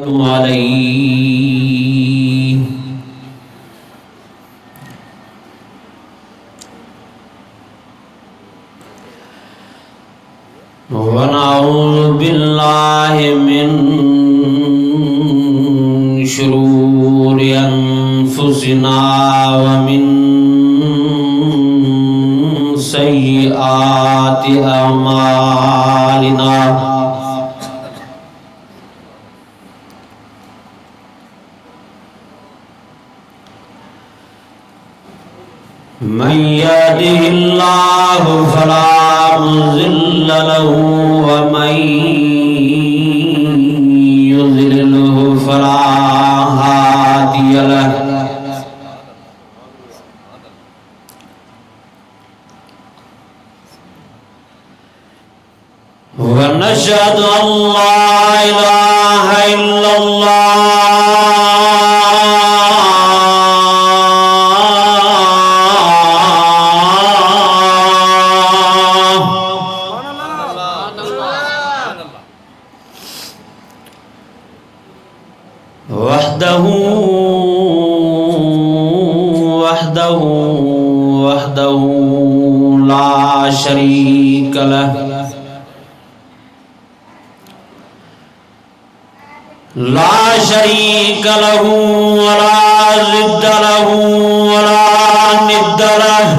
عليه ونعوذ بالله من شرور أنفسنا ومن سيئات أعمالنا من يهده الله فلا مضل له ومن يضلله فلا هادي له ونشهد أن لا إله إلا وحده لا شريك له ولا ضد له ولا ند له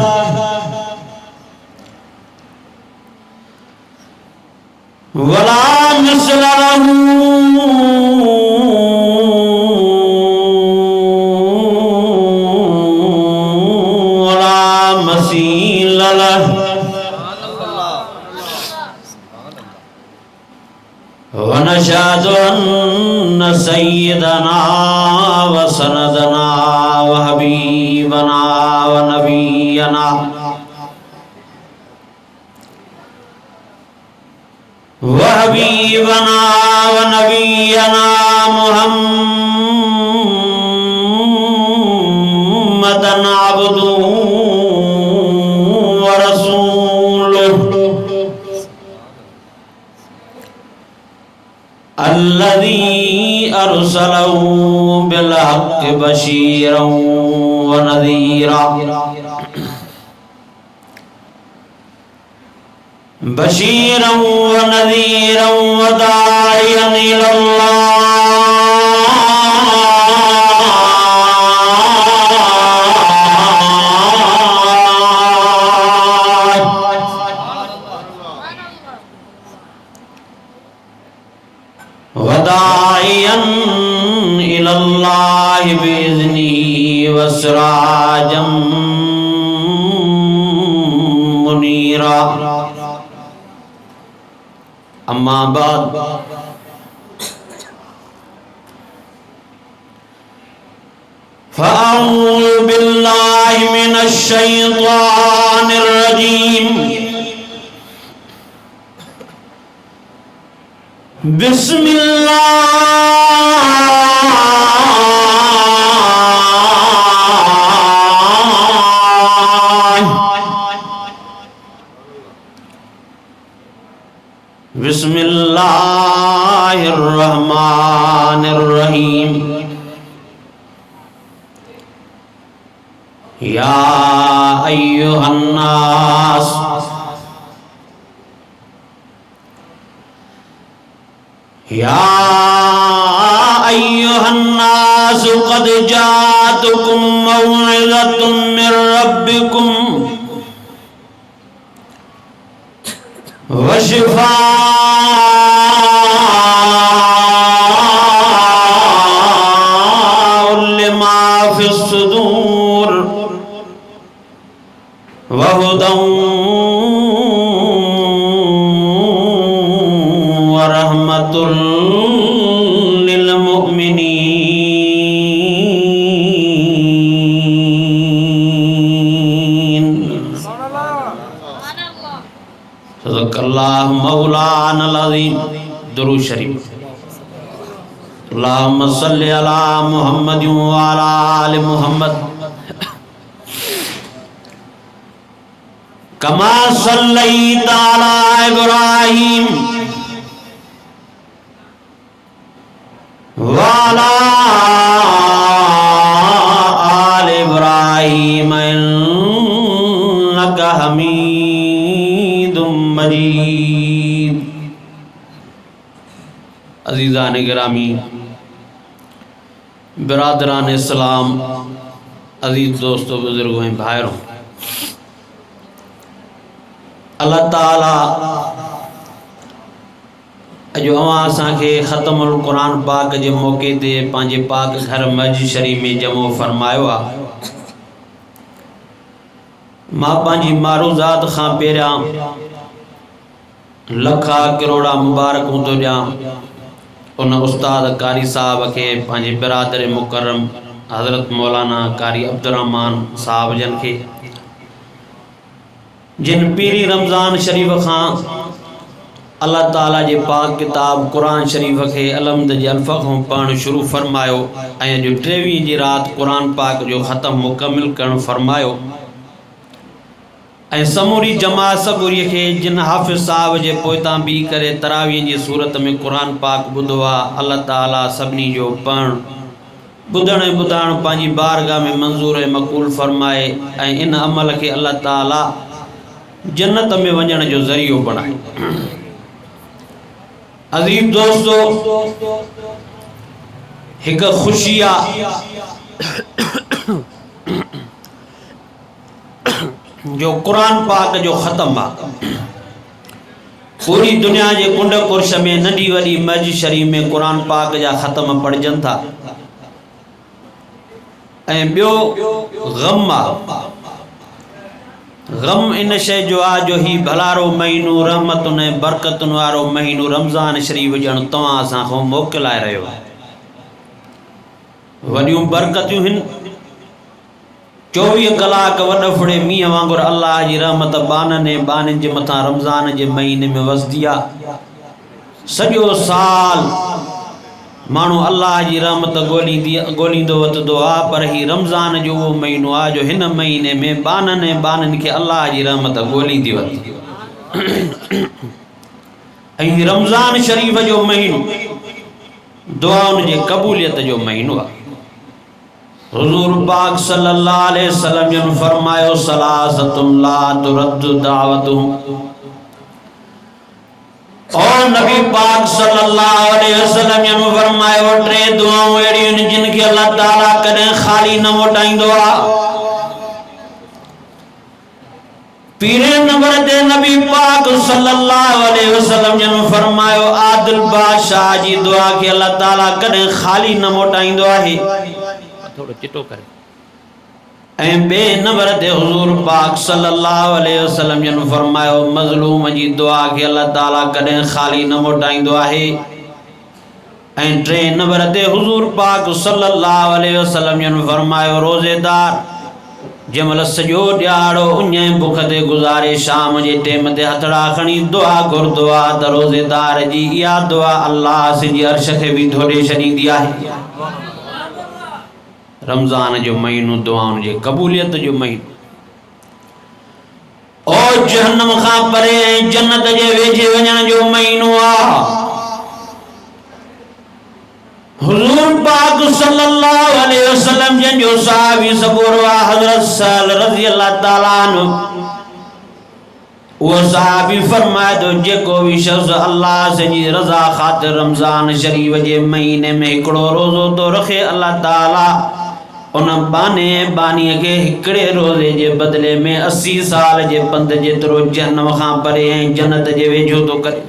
ولا مثل له ونشهد أن سيدنا وسندنا وحبيبنا ونبينا محمدا عبده ورسوله الذي أرسله بالحق بشيرا ونذيرا وداعيا إلى الله بإذنه وسراجا منيرا أما بعد فأعوذ بالله من الشيطان الرجيم بسم الله الرحمن الرحيم يا أيها الناس قد جاءتكم موعظة من ربكم وشفاء لما في الصدور وهدى ورحمة للمؤمنين صدق الله مولانا العظيم दुरूद शरीफ अल्लाहुम्मा सल्लि अला मुहम्मद व अला आलि मुहम्मद कमा सल्लैता अला इब्राहीम वाला आले इब्राहीम इन्नका हमीदुम मजीद। अजीज़ान गिरामी, बिरादरान इस्लाम, अजीज दोस्तों, बुजुर्गों, भाइयों, अल्लाह ताला अजो अवां असांखे ख़त्मुल क़ुरान पाक जे मौक़े ते पंहिंजे पाक घर मस्जिद शरीफ में जमो फरमायो आहे। मां पंहिंजी मारूज़ात खां पहिरियां लखा करोड़ा मुबारकूं थो ॾियां उन उस्ताद कारी साहब के, पंहिंजे बिरादर मुकर्रम हज़रत मौलाना कारी अब्दुर्रहमान साहब जन के, जिन पीरी रमज़ान शरीफ खां अल्लाह ताला जे पाक किताब कुरान शरीफ के अलमद जे अल्फ़ खां पढ़णु शुरू फरमायो ऐं अॼु 23 जी रात कुरान पाक जो ख़त्म मुकमिल करण फरमायो ऐं समूरी जमात सबूरी के जिन हाफ़िज़ साहब जे पोइतां बी करे तरावीह जी सूरत में कुरान पाक ॿुधो आहे, अल्लाह ताला सभिनी जो पढ़णु ॿुधण ऐं ॿुधाइणु पंहिंजी बारगाह में मंज़ूर ऐं मक़बूल फरमाए ऐं इन अमल के अल्लाह ताला जन्नत में वञण जो ज़रियो बणाए। अज़ीज़ दोस्तों, हिक खुशी जो कुरान पाक जो ख़त्म आ। पूरी दुनिया के कुंड कुर्श में नंढी वॾी मस्जिद शरीफ में कुरान पाक जा ख़त्म पढ़जन था ऐं ॿियो गम आ। गम इन शय जो आ जो ही भलारो महीनो रहमतुन ऐं बरकतुन वारो महीनो रमज़ान शरीफ ॼण तव्हां असांखां मोकिलाए रहियो आहे। वॾियूं बरकतियूं हिन। 24 कलाक वॾ फुड़े मींहं वांगुरु अल्लाह जी रहमत बाननि ऐं बाननि जे मथां रमज़ान जे महीने में वसदी आहे। सॼो साल माण्हू अल्लाह जी रहमत ॻोल्हींदो वठंदो आहे, पर ही रमज़ान जो उहो महीनो आहे जो हिन महीने में बाननि ऐं बाननि खे अल्लाह जी रहमत ॻोल्हींदी वठे। ऐं रमज़ान शरीफ़ जो महीनो दुआउनि जे क़बूलियत जो महीनो आहे। हुज़ूर पाक सल्लल्लाहु अलैहि वसल्लम जन फरमायो, सलासतुन ला तुरद्दु दावतुहुम। और नबी पाक सल्लल्लाहु अलैहि वसल्लम जन फरमायो, 3 दुआऊं अहिड़ियूं आहिनि जिन खे अल्लाह ताला कॾहिं ख़ाली न मोटाईंदो आहे। पीरे नंबर ते नबी पाक सल्लल्लाहु अलैहि वसल्लम जन फरमायो, आदिल बादशाह जी दुआ खे अल्लाह ताला कॾहिं ख़ाली न मोटाईंदो आहे। थोड़ो चिटो करे। ऐं बे नंबर ते हुज़ूर पाक सल्लल्लाहु अलैहि वसल्लम जन फरमायो, मज़लूम जी दुआ के अल्लाह ताला कॾहिं ख़ाली न मोटाईंदो आहे। ऐं 3 नंबर ते हुज़ूर पाक सल्लल्लाहु अलैहि वसल्लम जन फरमायो, रोज़ेदार जंहिंमहिल सॼो ॾियारो उञ बुख ते गुज़ारे शाम जे टेम ते हथड़ा खणी दुआ घुरंदो आहे त रोज़ेदार जी इहा दुआ अल्लाह सॼी अर्श खे बि धोड़े छॾींदी आहे। रमज़ान जो महीनो दुआउनि जे क़बूलियत जो महीनो और जहन्नम खां परे जन्नत जे वेझे वञण जो महीनो आहे। हुज़ूर पाक सल्लल्लाहु अलैहि वसल्लम जन जो सहाबी सबूरो आहे हज़रत सहल रज़ी अल्लाह ताला अन्हु। वो सहाबी फरमाए तो जेको भी शख्स अल्लाह से जी रज़ा ख़ातिर रमज़ान शरीफ जे महीने में हिकिड़ो रोज़ो तो रखे, अल्लाह ताला उन बाने बानीअ खे हिकिड़े रोज़े जे बदले में 80 साल जे पंध जेतिरो जहन्नम खां परे ऐं जन्नत जे वेझो तो करे।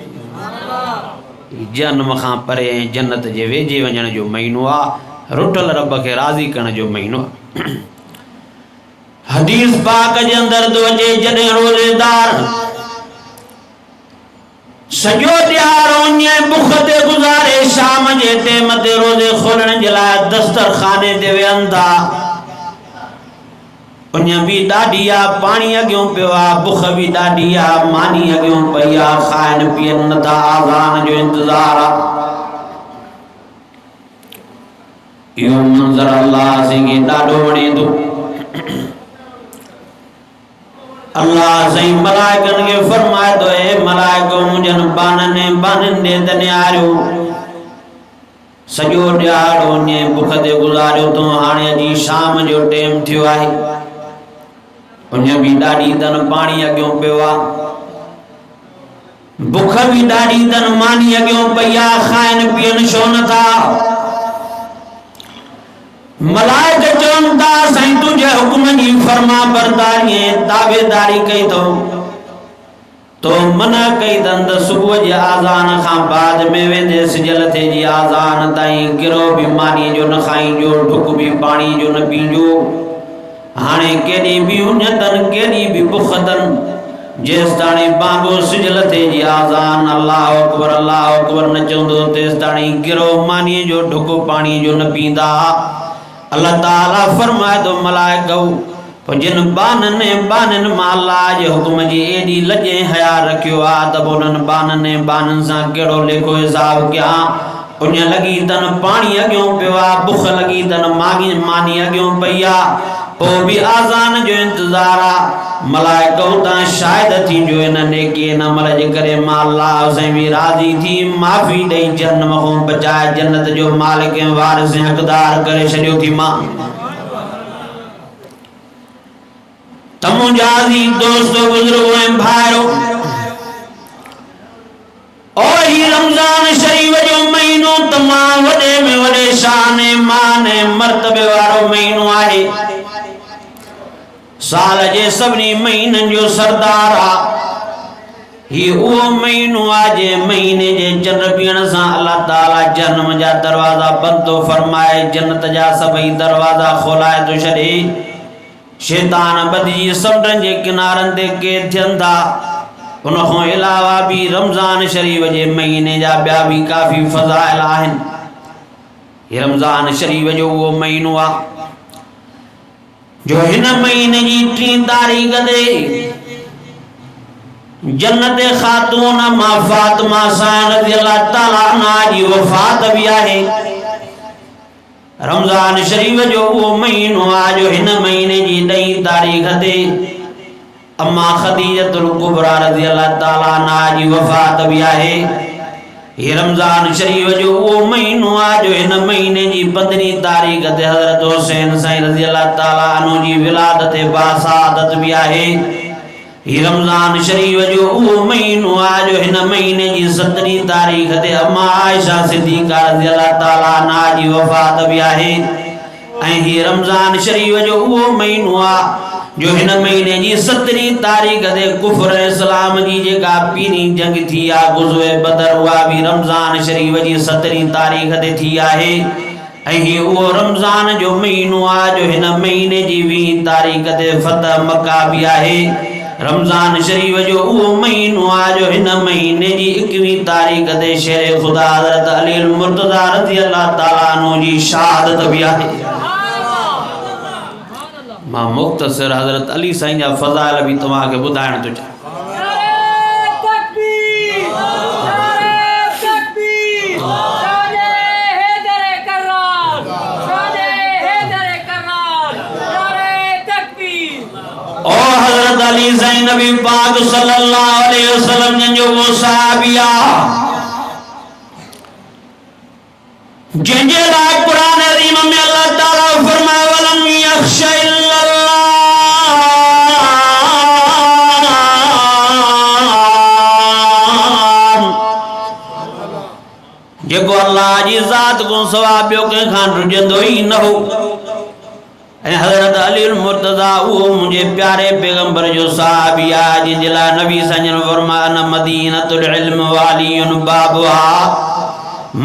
जहन्नम खां परे ऐं जन्नत जे वेझे वञण जो महीनो आहे। रुठल रब खे राज़ी करण जो महीनो आहे। हदीस पाक जे अंदर तो अचे, जॾहिं रोज़ेदार सॼो ॾियारो बुख ते गुज़ारे शाम जे टेम ते रोज़े खोलण जे लाइ दस्तरखाने ते वेहनि था, उन भी ॾाढी आहे, पाणी अॻियों पियो आहे, बुख भी ॾाढी आहे, मानी अॻियों पई आहे, खाइनि पीअनि नथा, आज़ान जो इंतज़ार आहे। इहो मंज़र अल्लाह खे ॾाढो वणे थो। अल्लाह सही मलाइकनि खे फरमाए तो, ए मलाइको मुंहिंजनि बाननि ॾे त निहारियो, सॼो ॾियारो ने बुख ते गुज़ारियो तो हाणे जी शाम जो टाइम थियो आहे उन भी ॾाढी दन पाणी अॻियों पियो आहे बुख भी ॾाढी दन मानी अॻियों पई आहे खाइनि पीअनि छो नथा मलाइक चवनि था साईं तुंहिंजे हुकुम जी फर्मा बरदारी ताबेदारी कई तो मना कई दंद सुबह जे आज़ान खां बाद में वेंदे सिजल थे जी आज़ान ताईं गिरो भी मानी जो न खाइजो ढुक भी पानी जो न पीजो हाणे केॾी भी उञतन केॾी भी बुखतन जेस ताणी बांगो सिजल थे जी आज़ान अल्लाह अकबर न चवंदो तेस ताणी गिरो मानी जो ढुक पानी जो न पींदा अल्लाह ताला फरमाए तो मलाइका जिन बानन माला जे हुकुम जी एडी लजे हया रखियो आ त उन बानन सां केड़ो लेखो हिसाब क्या उन लगी तन पानी अगियो पियो आ बुख लगी तन मानी अगियो पई आ ओ भी आज़ान जो इंतजार आ मलाइका ता शायद थी जो इन नेकी न मल जे करे माला से भी राजी थी माफी दे जन्म को बचाए जन्नत जो मालिक वारिस हकदार करे छडियो थी मां तमुजाजी दोस्तों बुजुर्गों एवं भाइयों और ही रमजान शरीफ जो महीनो तमाम वडे में वडे शान मान मर्तबे वारो महीनो आहे साल जे सभनी महीनन जो सरदार आ ही वो महीनो आज महीने जे चंद्र पीण सां अल्लाह ताला जन्म जा दरवाजा बंद तो फरमाए जन्नत जा सभई दरवाजा खोलाए तो छड़े शैतान बदजी समुंड जे किनारन ते कैद थियन था उनखों अलावा भी रमजान शरीफ जे महीने जा ॿिया भी काफ़ी फज़ाइल आहिन ये रमजान शरीफ जो वो महीनो आ जो हिन महीने जी 3 तारीख़ ते जन्नत खातून मां फातिमा सां रज़ी अल्लाह ताला अन्हा जी वफ़ात भी आहे रमजान शरीफ जो वो महीनो आ जो हिन महीने जी 9 तारीख़ ते अम्मा खदीजतुल कुबरा रज़ी अल्लाह ताला अन्हा जी वफ़ात भी आहे ये रमजान शरीफ जो वो महीनो आ जो हिन महीने जी 15 तारीख़ ते हज़रत हुसैन साईं रज़ी अल्लाह ताला अन्हु जी विलादत बासादत भी आहे ये रमजान शरीफ जो वो महीनो आ जो हिन महीने जी 17 तारीख़ ते अम्मा आयशा सिद्दीक़ा रज़ी अल्लाह ताला अन्हा जी वफ़ात भी आहे ऐं ये रमजान शरीफ जो वो महीनो आ जो हिन महीने जी 17 तारीख़ ते कुफ्र इस्लाम जी जेका पीरी जंग थी आ गुज़वे बदर उहा भी रमजान शरीफ जी 17 तारीख़ ते थी आहे ऐं वो रमजान जो महीनो आ जो हिन महीने जी 20 तारीख़ ते फतह मक्का भी आहे रमजान शरीफ जो वो महीनो आ जो हिन महीने जी 21 तारीख़ ते शेर खुदा हज़रत अली मुर्तज़ा रज़ी अल्लाह ताला अन्हु जी शहादत भी आहे मां मुख्तसर हज़रत अली साईं जा फज़ाइल भी तव्हां के बुधाइण तो चाहियां अली साईं नबी पाक सल्लल्लाहु अलैहि वसल्लम जो वो सहाबिया जिनके लाए कुरान अज़ीम में अल्लाह ताला फरमाए वलम यख्शा इल्लल्लाह जेको अल्लाह जी ज़ात को सवा ॿियो कंहिंखां रुजंदो ई न हो हज़रत अली मुर्तज़ा वो मुझे प्यारे पैगंबर जो सहाबिया जिन जिला नबी सजन फरमाया मदीनतुल इल्म वालियुन बाबुहा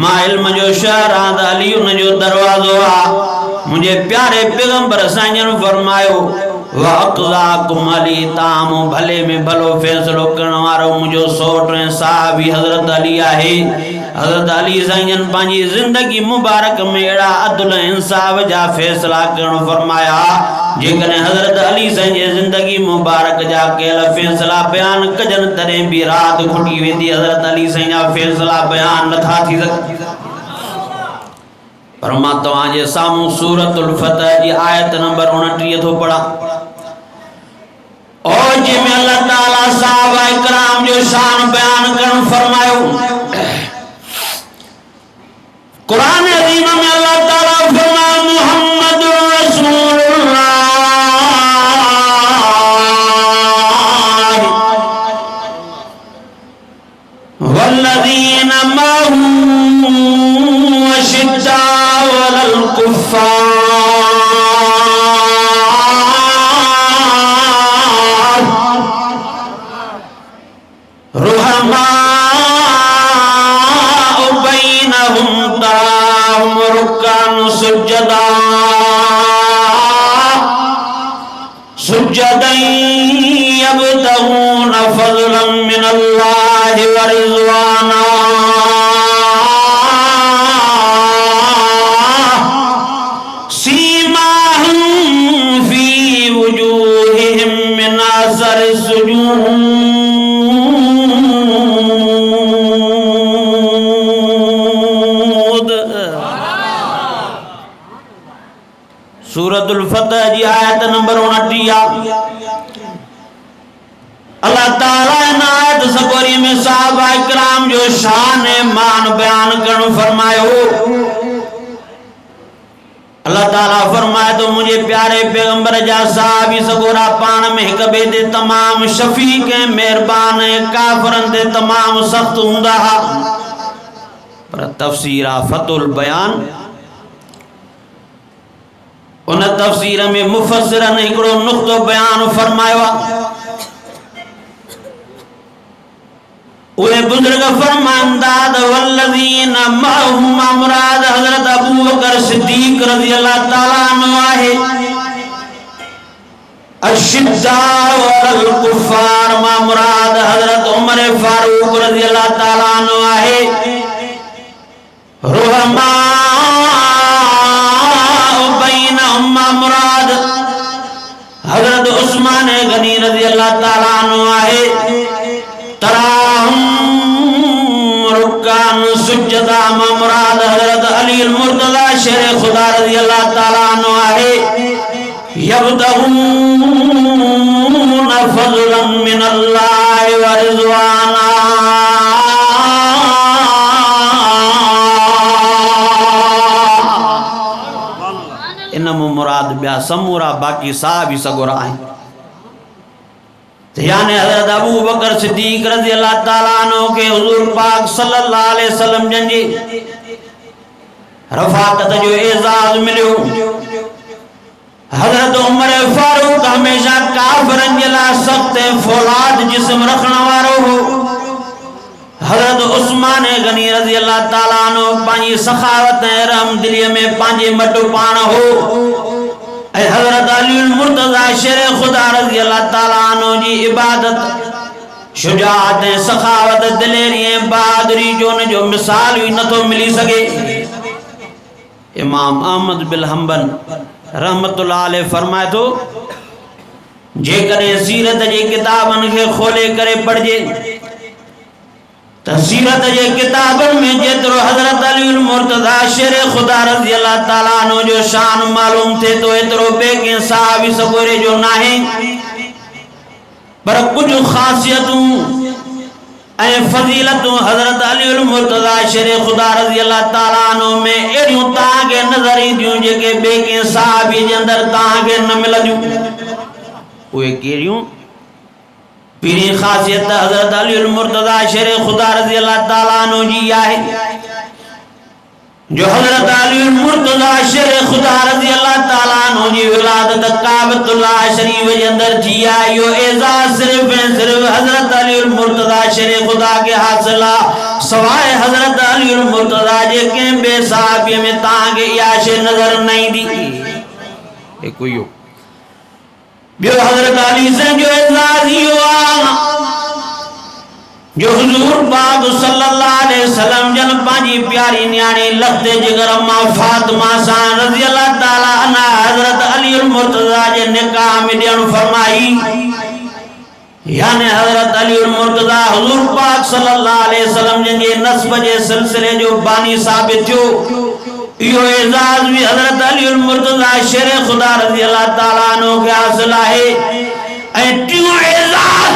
मां इल्म जो शहर आ अली उन जो दरवाज़ो आ मुझे प्यारे पैगंबर सजन फरमायो वक़ज़ाकुम अली ताम भले में भलो फैसलो करण वारो मुझो सोट सहाबी हज़रत अली आहे हज़रत अली साईं पांजी जिंदगी मुबारक में एड़ा अदल इंसाफ जा फैसला करण फरमाया जेकने हज़रत अली साईं जी जिंदगी मुबारक जा केल फैसला बयान कजन तरे भी रात खुटी वेंदी हज़रत अली साईं जा फैसला बयान नथा थी सके पर मां तव्हां जे सामू सूरतुल फतह जी आयत नंबर 29 थो पढ़ा और जिमें अल्लाह ताला साहबा इकराम जो शान बयान करण फरमायो कुरान अज़ीम में अल्लाह ताला फरमाया मुहम्मदुर रसूलुल्लाह वल्लज़ीना मअहू अशिद्दाउ अलल कुफ्फार रुहमाउ बैनहुम तराहुम रुक्कान सुज्जदा सुज्जदन यब्तगून फज़लन मिनल्लाहि व रिज़वाना सीमाहुम फी वजूहिहिम मिन असरि सुजूद सूरतुल फतह जी आयत नंबर 29। अल्लाह ताला इन आयत सकोरी में साहबा इकराम जो शान मान बयान करण फरमायो। अल्लाह ताला फरमाए तो मुझे प्यारे पैगंबर जा साहबी सगोरा पान में हिक बे ते तमाम शफीक मेहरबान काफरन ते तमाम सख्त हुंदा हा। पर तफसीर फतुल बयान उन तफसीर में मुफस्सिरन हिकड़ो नुक्तो बयान फरमायो। उहे बुजुर्ग फरमांदा वल्लज़ीना मअहुम मुराद हजरत अबू बकर सिद्दीक रज़ी अल्लाह ताला अन्हु आहे। अशिद्दाउ अलल कुफ्फार मा मुराद हजरत उमर फारूक रज़ी अल्लाह ताला अन्हु आहे। रुहमाउ बैनहुम मा मुराद हजरत उस्मान गनी रज़ी अल्लाह ताला अन्हु आहे। तराहुम रुक्कान सुज्जदा मा मुराद हजरत अली मुर्तज़ा शेर खुदा रज़ी अल्लाह ताला अन्हु आहे। यब्तगून फज़लन मिनल्लाहि व रिज़वाना इनम मुराद बिया समूरा बाकी साहबी सगोरा आहिनि। यानी हजरत अबू बकर सिद्दीक रज़ी अल्लाह ताला अन्हु के हुजूर पाक सल्लल्लाहु अलैहि वसल्लम जंजी रफाकत जो एजाज मिलियो। हजरत उमर फारूक हमेशा काफरन जे लाइ सख्त फौलाद जिस्म रखण वारो हो। हजरत उस्मान गनी रज़ी अल्लाह ताला अन्हु पंहिंजी सखावत ऐं रहम दिलीअ में पंहिंजे मटो पाण हो। हजरत अली मुर्तज़ा शेर खुदा रज़ी अल्लाह ताला अन्हु जी इबादत शुजाअत सखावत दिलेरी बहादुरी जो न जो मिसाल भी नथो मिली सके। इमाम अहमद बिन हंबल रहमतुल्लाह अलैह फरमाए तो जेकॾहिं सीरत जे किताबन के खोले करे पढ़जे सीरत जे किताबन में जेतरो हजरत अली मुर्तज़ा शेर खुदा रज़ी अल्लाह ताला अन्हु जो शान मालूम थे तो एतरो बे के साहबी सगोरे जो नाहे। पर कुछ खासियतूं ऐं फजीलतूं हजरत अली मुर्तज़ा शेर खुदा रज़ी अल्लाह ताला अन्हु में एड़ियूं ताके नजर ईंदियूं जेके बे के साहबी जे अंदर ताके न मिलंदियूं। उहे केड़ियूं? पीरी खासियत हजरत अली मुर्तज़ा शेर खुदा रज़ी अल्लाह ताला अन्हु जी आहे। जो हजरत अली मुर्तज़ा शेर खुदा रज़ी अल्लाह ताला अन्हु जी विलादत काबतुल्लाह शरीफ जे अंदर थी आहे। यो एजाज सिर्फ ऐं सिर्फ हजरत अली मुर्तज़ा शेर खुदा के हासिल आहे। सवाए हजरत अली मुर्तज़ा जे कंहिं बे साहबीअ में तव्हांखे इहा शइ नज़र न ईंदी। हिकु इहो बियो हजरत अली से जो एजाज इहो आहे जो हुजूर पाक सल्लल्लाहु अलैहि वसल्लम जन पांजी प्यारी न्याणी लखते जिगर अम्मा फातिमा सां रज़ी अल्लाह ताला अन्हा हजरत अली मुर्तज़ा जे निकाह में ॾियण फरमाई। यानी हजरत अली मुर्तज़ा हुजूर पाक सल्लल्लाहु अलैहि वसल्लम जन जे नस्ब जे सिलसिले जो बानी साबित थियो। इहो एजाज भी हजरत अली मुर्तज़ा शेर खुदा रज़ी अल्लाह ताला अन्हु के हासिल आहे। ऐं टियों एजाज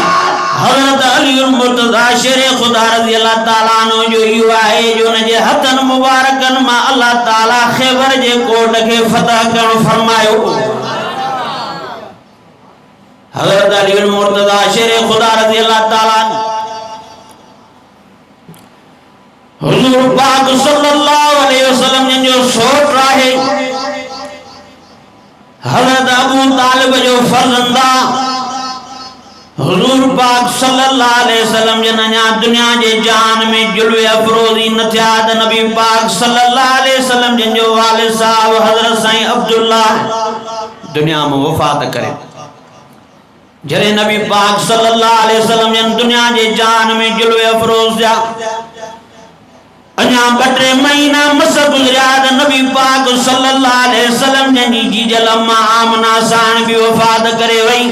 हज़रत अली मुर्तज़ा शेर खुदा रज़ी अल्लाह ताला अन्हु जो युवा है जो नजे हथन मुबारकन मां अल्लाह ताला खैबर जे कोट के फतह करण फरमायो। हज़रत अली मुर्तज़ा शेर खुदा रज़ी अल्लाह ताला हुजूर पाक सल्लल्लाहु अलैहि वसल्लम जो सोट रहे हज़रत अबू तालिब जो फर्जंदा हुजूर पाक सल्लल्लाहु अलैहि वसल्लम जन दुनिया जे जान में जुल्वे अफरोज़ी न थिया त नबी पाक सल्लल्लाहु अलैहि वसल्लम जन जो वालिद साहब हज़रत साईं अब्दुल्ला दुनिया में वफात करे। जरे नबी पाक सल्लल्लाहु अलैहि वसल्लम जन दुनिया जे जान में जुल्वे अफरोज़ जा अन्या बटे महीना मस गुजरिया त नबी पाक सल्लल्लाहु अलैहि वसल्लम जी जीजल अम्मा आमना साण भी वफात करे वई।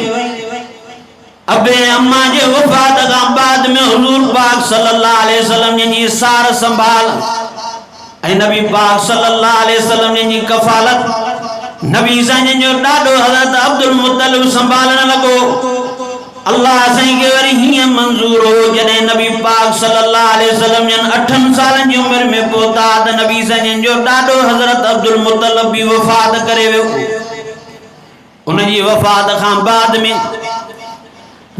अबे अम्मा जे वफात का बाद में हुजूर पाक सल्लल्लाहु अलैहि वसल्लम जी सार संभाल ऐ नबी पाक सल्लल्लाहु अलैहि वसल्लम जी कफालत नबी साईं जो डाडो हज़रत अब्दुल मुत्तलिब संभालने लगो। अल्लाह साईं के वरी हिय मंजूर हो जने नबी पाक सल्लल्लाहु अलैहि वसल्लम जन 8 सालन जी उम्र में पहुता त नबी साईं जो डाडो हज़रत अब्दुल मुत्तलिब भी वफात करे वियो। उन जी वफात खां बाद में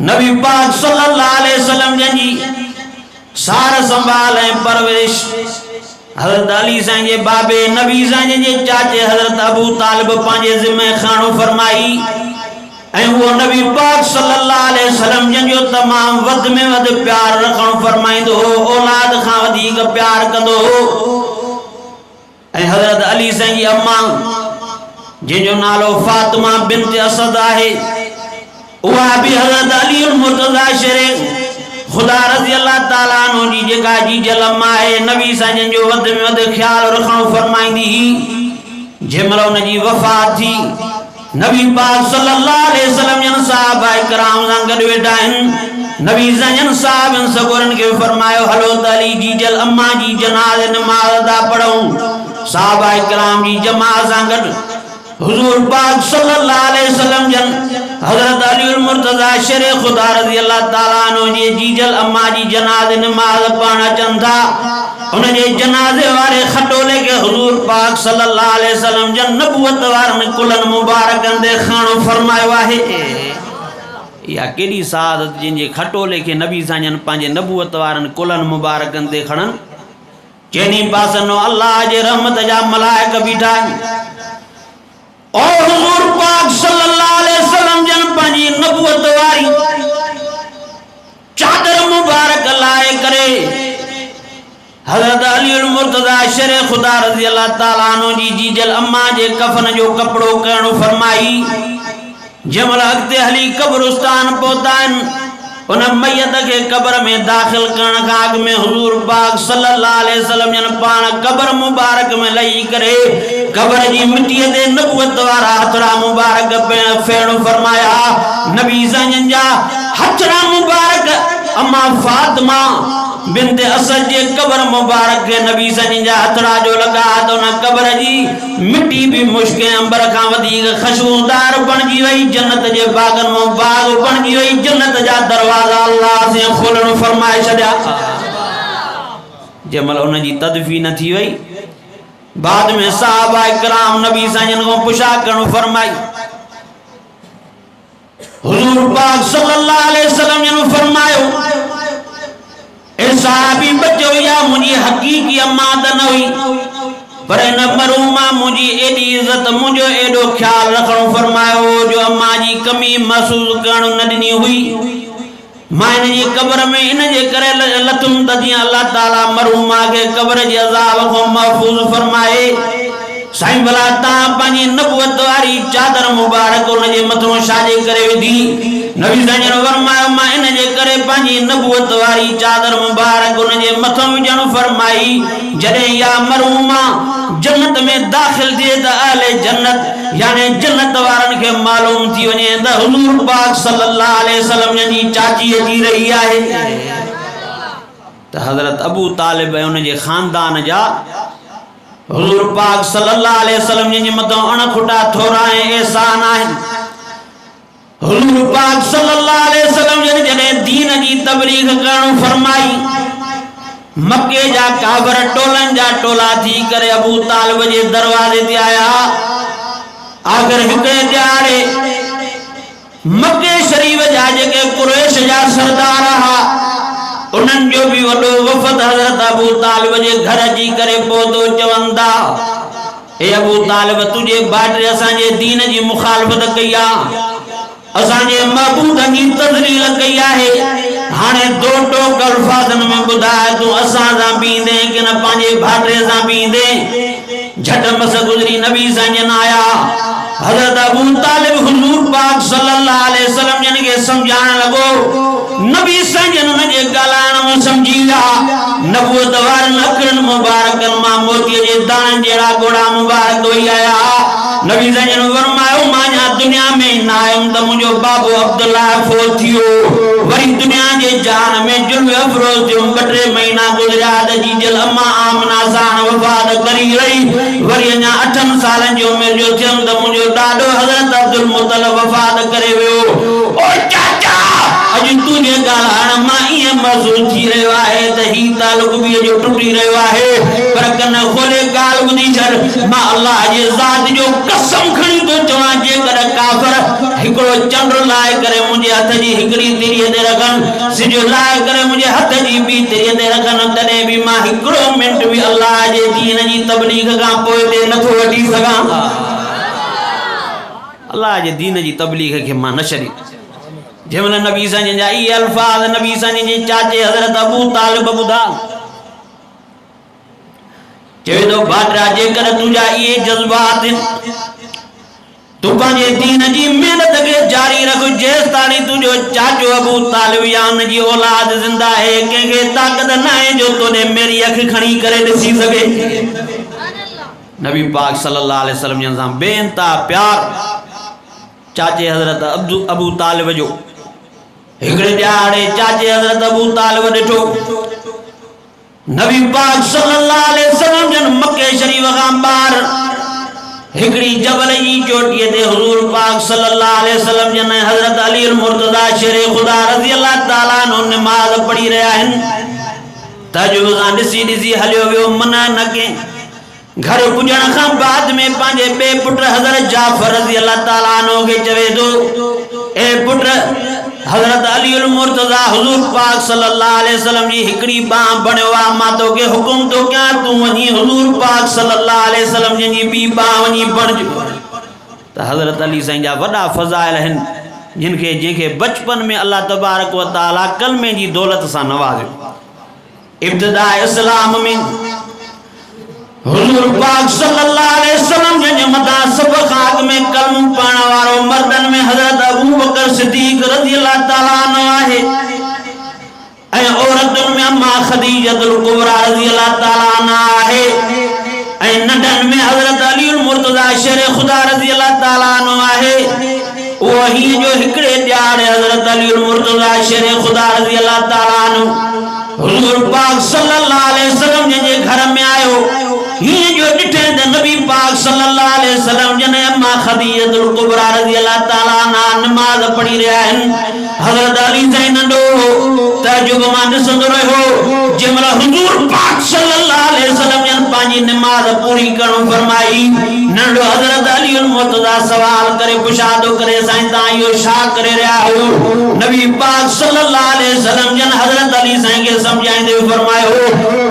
नबी पाक सल्लल्लाहु अलैहि वसल्लम जी सार संभाल ऐं परवरिश हज़रत अली साईं जे बाबे नबी साईं जे चाचे हज़रत अबू तालिब पांजे ज़िम्मे खानो फरमाई ऐं वो नबी पाक सल्लल्लाहु अलैहि वसल्लम जो तमाम वध में वध प्यार रखण फरमाइंदो हो औलाद खां वधीक प्यार कंदो हो। ऐं हज़रत अली साईं जी अम्मा जिनजो नालो फातिमा बिन्त असद आहे उहा भी हज़रत अली मुर्तज़ा शेर खुदा रज़ी अल्लाह ताला अन्हु जी जेका जीजल अम्मा है नबी साईं जो वध में वध ख्याल रखण फरमाइंदी ही। जेमल उन जी वफात थी नबी पाक सल्लल्लाहु अलैहि वसल्लम जन सहाबा किराम सां गॾु वेठा आहिनि। नबी साईं साहब सगोरन के फरमायो हलो त अली जीजल अम्मा जी जनाज़े नमाज़ अदा पढ़ूं। सहाबा किराम जी जमात सां गॾु हुजूर पाक सल्लल्लाहु अलैहि वसल्लम जन हज़रत अली मुर्तज़ा शेर खुदा रज़ी अल्लाह ताला अन्हु जी जीजल अम्मा जी जनाज़े नमाज़ पढ़ण अचनि था। उन जे जनाज़े वारे खटोले के हुजूर पाक सल्लल्लाहु अलैहि वसल्लम जन नबूवत वारन कुलन मुबारकन दे खानो फरमायो आहे। या केडी सादत जिन जे खटोले के नबी साईं पांजे नबूवत वारन कुलन मुबारकन दे खणन चेनी पासनो अल्लाह जे रहमत जा मलाइक बीठा और हुजूर पाक सल्लल्लाहु अलैहि वसल्लम जन पांजी नबूवत वारी चादर मुबारक लाए करे हज़रत अली मुर्तज़ा शेर खुदा रज़ी अल्लाह ताला अन्हु जी जीजल अम्मा जे कफन जो कपड़ो करण फरमाई। जमल अगते हली कब्रिस्तान पहुतान उन मैयत के कब्र में दाखिल करण का अग में हुजूर पाक सल्लल्लाहु अलैहि वसल्लम जन पान कब्र मुबारक में लई करे कब्र जी मिट्टी दे नबूवत वारा हथड़ा मुबारक फेण फरमाया। नबी साईं जा हथड़ा मुबारक अम्मा फातिमा बिन्त असद जे कब्र मुबारक के नबी साईं जा हथड़ा जो लगा तो न कब्र जी मिट्टी भी मुश्क अंबर का वधीक खुशबूदार बणजी वई। जन्नत जे बागन में बाग बणजी वई। जन्नत जा दरवाजा अल्लाह से खोलण फरमाए छड्या। जमल उन जी तदफीन थी वई बाद में सहाबा किराम नबी साईं को पुछा करण फरमाई। हुजूर पाक सल्लल्लाहु अलैहि वसल्लम ने फरमायो ए साहबी बच्चो या मुझी हकीकी अम्मा त न हुई पर न मरूमा मुझी एडी इज्जत मुझो एडो ख्याल रखणो फरमायो जो अम्मा जी कमी महसूस करण न दिनी हुई। मां इन जी कब्र में इन जे करे लथुम त जीअं अल्लाह ताला मरूमा के कब्र जे अज़ाब को महफूज फरमाए। साईं भला तव्हां पंहिंजी नबूवत वारी चादर मुबारक उन जे मथां छाजे करे विधी। नबी साईं फरमायो मां इन जे करे पंहिंजी नबूवत वारी चादर मुबारक उन जे मथां विझण फरमाई। जॾहिं या मरूमा जन्नत में दाखिल थिए त अहले जन्नत यानी जन्नत वारन के मालूम थी वञे त हुजूर पाक सल्लल्लाहु अलैहि वसल्लम जी चाची अची रही आहे। त हज़रत अबू तालिब उन जे खानदान जा हुजूर पाक सल्लल्लाहु अलैहि वसल्लम जी मथां अणखुटा थोरा ऐं एहसान आहिनि। हुजूर पाक सल्लल्लाहु अलैहि वसल्लम जॾहिं दीन जी तबलीग करणु फरमाई, मक्के जा काफर टोलन जा टोला थी करे अबू तालिब जे दरवाजे ते आया। आखिर हिकिड़े ॾियारे मक्के शरीफ जा जेके कुरैश जा सरदार हुआ, उन्हनि जो भी वॾो वफ़द हज़रत अबू तालिब जे घर जी करे पहुतो। चवंदा, ए अबू तालिब, तुझे बाटे असांजे दीन जी मुखालफत कई आहे, असांजे महबूब जी तज़लील कई आहे। हाणे दो टोक अल्फाज़न में ॿुधाए, तूं असां सां बींदे कि न पंहिंजे भाइटे सां बींदे? झट मस गुज़री नबी सां जन आया। हज़रत अबू तालिब हुजूर पाक सल्लल्लाहु अलैहि वसल्लम जन खे समझाइण लॻो। नबी सां जन उन जे ॻाल्हाइण में समझी विया। नबूवत वारनि अखरनि मुबारकनि मां मोतीअ जे दाणनि जहिड़ा गोड़ा मुबारक वही आया। नबी सां जन फरमायो, मां अञा दुनिया में न आयुमि त मुंहिंजो बाबू अब्दुल्ला फोत थियो। वरी दुनिया जे जान में जुल्म अफरोज़ थियो। 2-3 महीना गुज़रिया त जीजल अम्मा आमना सां वफ़ात करी रही। वरी अञा 8 सालनि जी उमिरि जो थियमि त मुंहिंजो ॾाॾो हज़रत अब्दुल मुतलिब वफ़ात करे वियो। ओ चाचा, अॼु तुंहिंजे ॻाल्हाइण मां ईअं महसूस थी रहियो आहे त ही तालुक बि जो टुटी रहियो आहे। पर कन खोले ॻाल्हि ॿुधी छॾ। मां अल्लाह जे ज़ात जो कसम खणी थो चवां, जेकॾहिं काफ़िर हिकिड़ो चंड लाए करे मुंहिंजे हथ जी हिकिड़ी तिरीअ ते रखनि, सिज लाए करे मुंहिंजे हथ जी ॿी तिरीअ ते रखनि, तॾहिं बि मां हिकिड़ो मिंट बि अल्लाह जे दीन जी तबलीग खां पोइ ते नथो वठी सघां। अल्लाह जे दीन जी तबलीग खे मां न छॾी। जंहिंमहिल नबी सां जन जा इहे अल्फाज़ नबी सां जन जे चाचे हज़रत अबू तालिब ॿुधा, चवे थो, भाटिया, जेकर तुंहिंजा इहे जज़्बात तूं पंहिंजे दीन जी महिनत खे जारी रख, जेसि ताणी तुंहिंजो चाचो अबू तालिब या उन जी औलाद ज़िंदा आहे, कंहिंखे ताक़त न आहे जो तोॾे मेरी अखि खणी करे ॾिसी सघे। नबी पाक सल्लल्लाहु अलैहि वसल्लम जन सां बेइंतहा प्यार चाचे हज़रत अबू तालिब जो। हिकिड़े ॾियारे चाचे हज़रत अबू तालिब ॾिठो, नबी पाक सल्लल्लाहु अलैहि वसल्लम जन मक्के शरीफ खां ॿाहिरि हिकिड़ी जबल जी चोटीअ ते हुजूर पाक सल्लल्लाहु अलैहि वसल्लम जन हज़रत अली मुर्तज़ा शेरे खुदा रज़ी अल्लाह ताला अन्हु नमाज़ पढ़ी रहिया आहिनि। तजुब सां ॾिसी ॾिसी हलियो वियो, मना न कंहिं। घर पुॼण खां बाद में पंहिंजे ॿिए पुट हज़रत जाफ़र रज़ी अल्लाह ताला अन्हु खे चवे थो, ए पुट हज़रत अली मुर्तज़ा, हुजूर पाक सल्लल्लाहु अलैहि वसल्लम जी हिकिड़ी बांह बणियो आहे, मां तोखे हुकुम थो कयां, तूं वञी हुजूर पाक सल्लल्लाहु अलैहि वसल्लम जी ॿी बांह वञी बणिजो। त हज़रत अली साईं जा वॾा फ़ज़ाइल आहिनि, जंहिंखे बचपन में अल्लाह तबारक व तआला कलमे जी दौलत सां नवाज़ियो। इब्तिदा इस्लाम में हुजूर पाक सल्लल्लाहु अलैहि वसल्लम जे मथां सभ खां अॻु में कलम पढ़ण वारो मर्दनि में हज़रत अबू बकर सिद्दीक़ रज़ी अल्लाह ताला अन्हु आहे, ऐं औरतुनि में अम्मा खदीजतुल कुबरा रज़ी अल्लाह ताला अन्हा आहे, ऐं नंढनि में हज़रत अली मुर्तज़ा शेर खुदा रज़ी अल्लाह ताला अन्हु आहे। उहो हीअं जो हिकिड़े ॾियारे हज़रत अली मुर्तज़ा शेर खुदा रज़ी अल्लाह ताला अन्हु हुजूर पाक सल्लल्लाहु अलैहि वसल्लम जे घर में आयो। हीअं जो ॾिठे त नबी पाक सल्लल्लाहु अलैहि वसल्लम जन अम्मा खदीजतुल कुबरा रज़ी अल्लाह ताला अन्हा नमाज़ पढ़ी रहिया आहिनि। हज़रत अली साईं नंढो तजुब मां ॾिसंदो रहियो। जंहिंमहिल हुजूर पाक सल्लल्लाहु अलैहि वसल्लम जन पंहिंजी नमाज़ पूरी करणु फरमाई, नंढो हज़रत अली मुर्तज़ा सवाल करे पुछादो करे, साईं तव्हां इहो छा करे रहिया आहियो? नबी पाक सल्लल्लाहु अलैहि वसल्लम जन हज़रत अली साईं खे समझाईंदे फरमायो,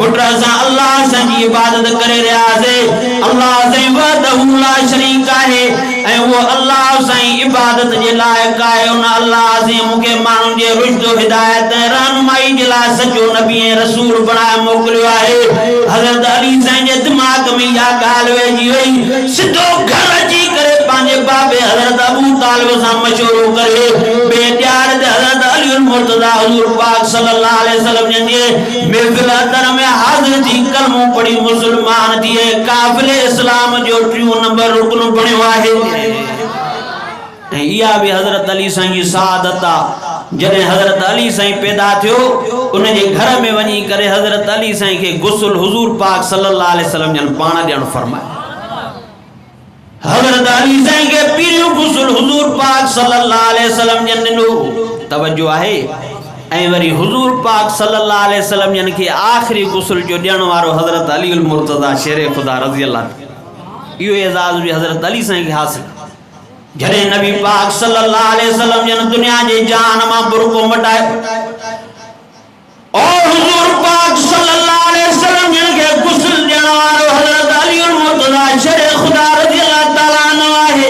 पुट असां अल्लाह साईं जी इबादत करे रहियासीं। अल्लाह साईं वहदहू ला शरीक आहे, ऐं उहो अल्लाह साईं इबादत जे लाइक़ आहे। उन अल्लाह साईं मूंखे माण्हुनि जे रुश्द हिदायत ऐं रहनुमाई जे लाइ सचो नबी ऐं रसूल बणाए मोकिलियो आहे। हज़रत अली साईं जे दिमाग़ में इहा ॻाल्हि वेझी वई। सिधो घर अची करे पंहिंजे बाबे हज़रत अबू तालिब सां मशवरो करे ॿिए ॾियारे ते हज़रत अली मुर्तज़ा हुजूर पाक सल्लल्लाहु अलैहि वसल्लम जे महफ़िल दर में हाज़िर थी कलमो पढ़ी मुस्लमान थिए काफ़िले इस्लाम जो 3 नंबर रुकन बणियो आहे। ऐं इहा बि हज़रत अली साईं जी सआदत आहे। जॾहिं हज़रत अली साईं पैदा थियो, उन जे घर में वञी करे हज़रत अली साईं खे गुस्ल हुजूर पाक सल्लल्लाहु अलैहि वसल्लम जन पाण ॾियणु फरमायो। हज़रत अली साईं के पीरियो गुस्ल हुजूर पाक सल्लल्लाहु अलैहि वसल्लम जन्नो तवज्जो आहे ऐं वरी हुजूर पाक सल्लल्लाहु अलैहि वसल्लम जन के आखिरी गुस्ल जो ॾियण वारो हज़रत अली उल मुर्तज़ा शेर खुदा रज़ी अल्लाह इहो एज़ाज़ भी हज़रत अली साईं के हासिल जॾहिं नबी पाक सल्लल्लाहु अलैहि वसल्लम जन दुनिया जे जान मां बुरको मटाए और हुजूर पाक सल्लल्लाहु अलैहि वसल्लम जन के गुस्ल ॾियण वारो हज़रत अली उल मुर्तज़ा शेर खुदा रज़ी अल्लाह ताला अन्हु आहे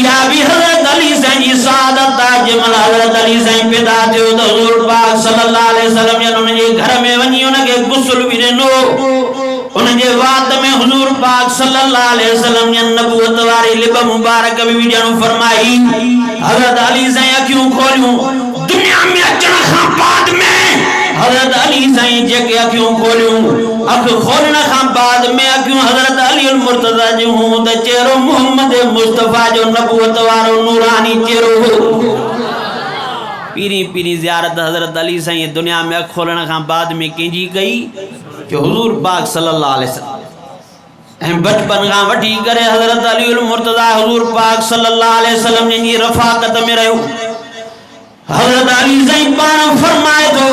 या भी हज़रत अली साईं जी सादत जमल हज़रत अली साईं पैदा थियो तो हुजूर पाक सल्लल्लाहु अलैहि वसल्लम जन उनके घर में वञी उनके गुस्ल भी ॾिनो उनके वात में हुजूर पाक सल्लल्लाहु अलैहि वसल्लम जन नबूवत वारी लिब मुबारक भी ॾियणु फरमाई हज़रत अली साईं अखियूं खोलियूं दुनिया में अचण खां बाद में हज़रत अली साईं जेके अखियूं खोलियूं अख खोलण खां बाद में अखियूं हज़रत अली उल मुर्तज़ा जूं त चेहरो मोहम्मद मुस्तफ़ा जो नबूवत वारो नूरानी चेहरो हो पीरी पीरी ज़ियारत हज़रत अली साईं दुनिया में अख खोलण खां बाद में कंहिंजी कई जो हुजूर पाक सल्लल्लाहु अलैहि वसल्लम ऐं बचपन खां वठी करे हज़रत अली उल मुर्तज़ा हुजूर पाक सल्लल्लाहु अलैहि वसल्लम जी रफ़ाकत में रहियो हज़रत अली साईं पाण फरमाए थो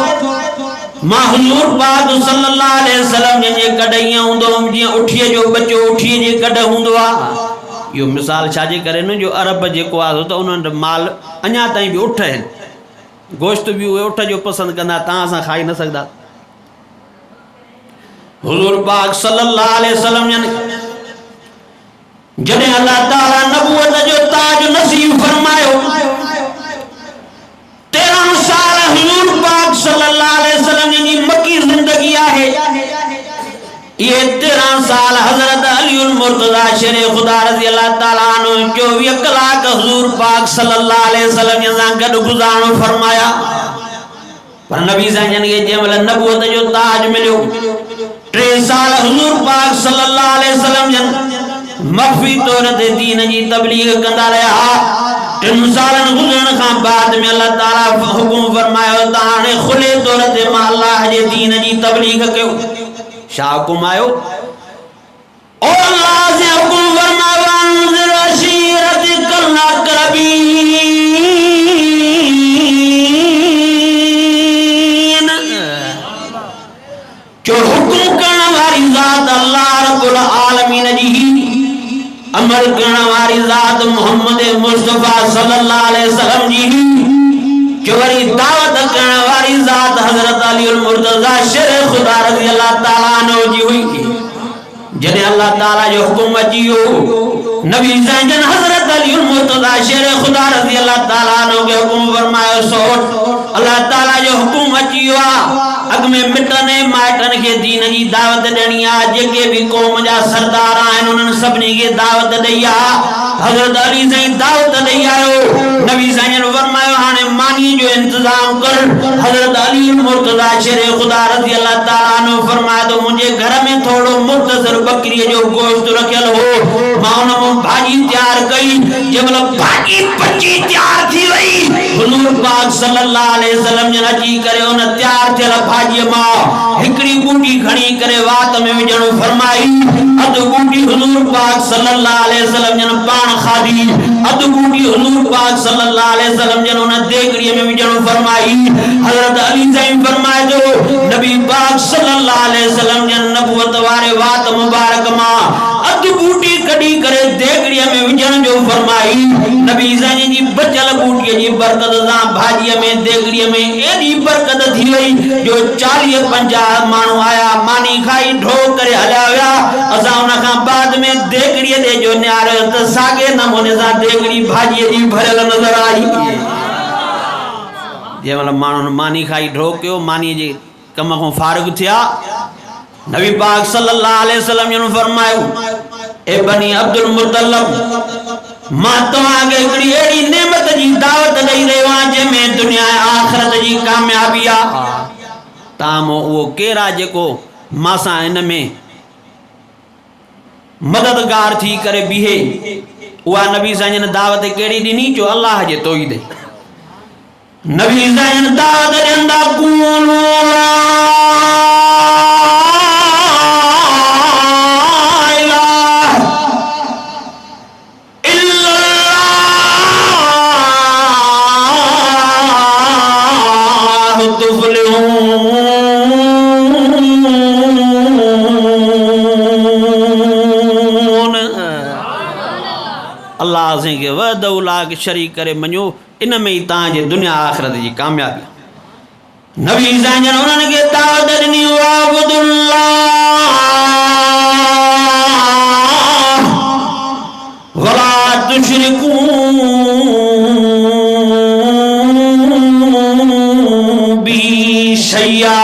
मां हुजूर पाक सल्लल्लाहु अलैहि वसल्लम जे कॾहिं हूंदो जीअं उठीअ जो बच्चो उठीअ जे कॾ हूंदो आहे इहो मिसाल छाजे करे न जो अरब जेको आहे त उन्हनि माल अञा ताईं बि उठ आहिनि गोश्त भी उहे उठ जो पसंद कंदा तव्हां सां खाई न सघंदा हुजूर पाक सल्लल्लाहु अलैहि वसल्लम जॾहिं अल्लाह ताला नबूवत जो ताज नसीब फरमायो 13 साल हुजूर पाक सल्लल्लाहु अलैहि वसल्लम जी मक्की जिंदगी आहे ये 13 साल हज़रत अली उल मुर्तज़ा शेर खुदा रज़ी अल्लाह ताला अन्हु 24 कलाक हुजूर पाक सल्लल्लाहु अलैहि वसल्लम सां गॾु गुज़ारणो फरमाया पर नबी साईं जन के जंहिं नबूवत जो ताज मिलियो 3 साल हुजूर पाक सल्लल्लाहु अलैहि वसल्लम जन मख्फी तौर ते दीन जी तबलीग कंदा रहा 3 सालन गुज़रण खां बाद में अल्लाह ताला हुकुम फरमायो त हाणे खुले तौर ते मां अल्लाह जे दीन जी तबलीग कयो छा हुकुम आयो ओ अल्लाह से हुकुम फरमायो अंज़िर अशीरतिकल अक़रबीन जो हुकुम करण वारी ज़ात अल्लाह रब्बुल आलमीन जी अमल करण वारी ज़ात मोहम्मद मुस्तफ़ा सल्लल्लाहु अलैहि वसल्लम जी जो वरी दावत करण वारी ज़ात हज़रत अली उल मुर्तज़ा शेर खुदा रज़ी अल्लाह ताला अन्हु जी हुई जॾहिं अल्लाह ताला जो हुकुम अची वियो नबी साईं जन हज़रत अली उल मुर्तज़ा शेर खुदा रज़ी अल्लाह ताला अन्हु के हुकुम फरमायो सोट अल्लाह ताला जो हुकुम अची वियो आहे अग में मिटने माइटन के दीन जी दावत ॾियणी आहे जेके भी क़ौम जा सरदार आहिनि उन्हनि सभिनी खे दावत ॾेई आहे हज़रत अली साईं दावत ॾेई आयो नबी साईं जन फरमायो हाणे मानी जो इंतजाम कर हज़रत अली मुर्तज़ा शेर खुदा रज़ी अल्लाह ताला अन्हु फरमायो तो मुंहिंजे घर में थोड़ो मुख़्तसर बकरीअ जो गोश्त रखियल हो मां उन में भाॼी तैयार कई जंहिंमहिल भाॼी पची तैयार थी वई हुजूर पाक सल्लल्लाहु अलैहि वसल्लम जन अची करे उन तैयार थियल भाॼीअ मां हिकिड़ी बूटी खणी करे वात में विझणु फरमाई अधु बूटी हुजूर पाक सल्लल्लाहु अलैहि वसल्लम जन पाण खाधी अधु बूटी हुजूर पाक सल्लल्लाहु अलैहि वसल्लम जन उन देगड़ीअ में विझणु फरमाई हज़रत अली साईं फरमाए जो नबी पाक सल्लल्लाहु अलैहि वसल्लम जन नबूवत वारे वात मुबारक मां अधु बूटी कढी करे देगड़ीअ में विझण जो फरमाई नबी साईं जी बचल बूटीअ जी बरकत सां भाॼीअ में देगड़ीअ में एॾी बरकत थी वई जो 40-50 माण्हू आया मानी खाई ढो करे हलिया विया असां उन खां बाद में देगड़ीअ ते जो निहारियो त साॻे नमूने सां देगड़ी भाॼीअ जी भरियल नज़र आई जंहिं महिल माण्हुनि मानी खाई ढो कयो मानी जे कम खां फारिग थिया नबी पाक सल्लल्लाहु अलैहि वसल्लम ने फरमायो ए बनी अब्दुल मुत्तलिब मां तव्हांखे हिकिड़ी अहिड़ी नेमत जी दावत ॾेई रहियो आहियां जंहिंमें दुनिया ऐं आख़िरत जी कामयाबी आहे तव्हां उहो केरु आहे जेको मासां हिन में मददगार थी करे बीहे उहा नबी साईं ने दावत कहिड़ी ॾिनी जो अल्लाह जे तौहीद नबी साईं दावत ॾींदा कूलू अल्लाह से के वदउला के शरीक करे मञो इन में ही तांजे दुनिया आखिरत जी कामयाबी नबी जन उन्होंने के दावत दी वाबुदुल्लाह वला तुशरिकू बी शैया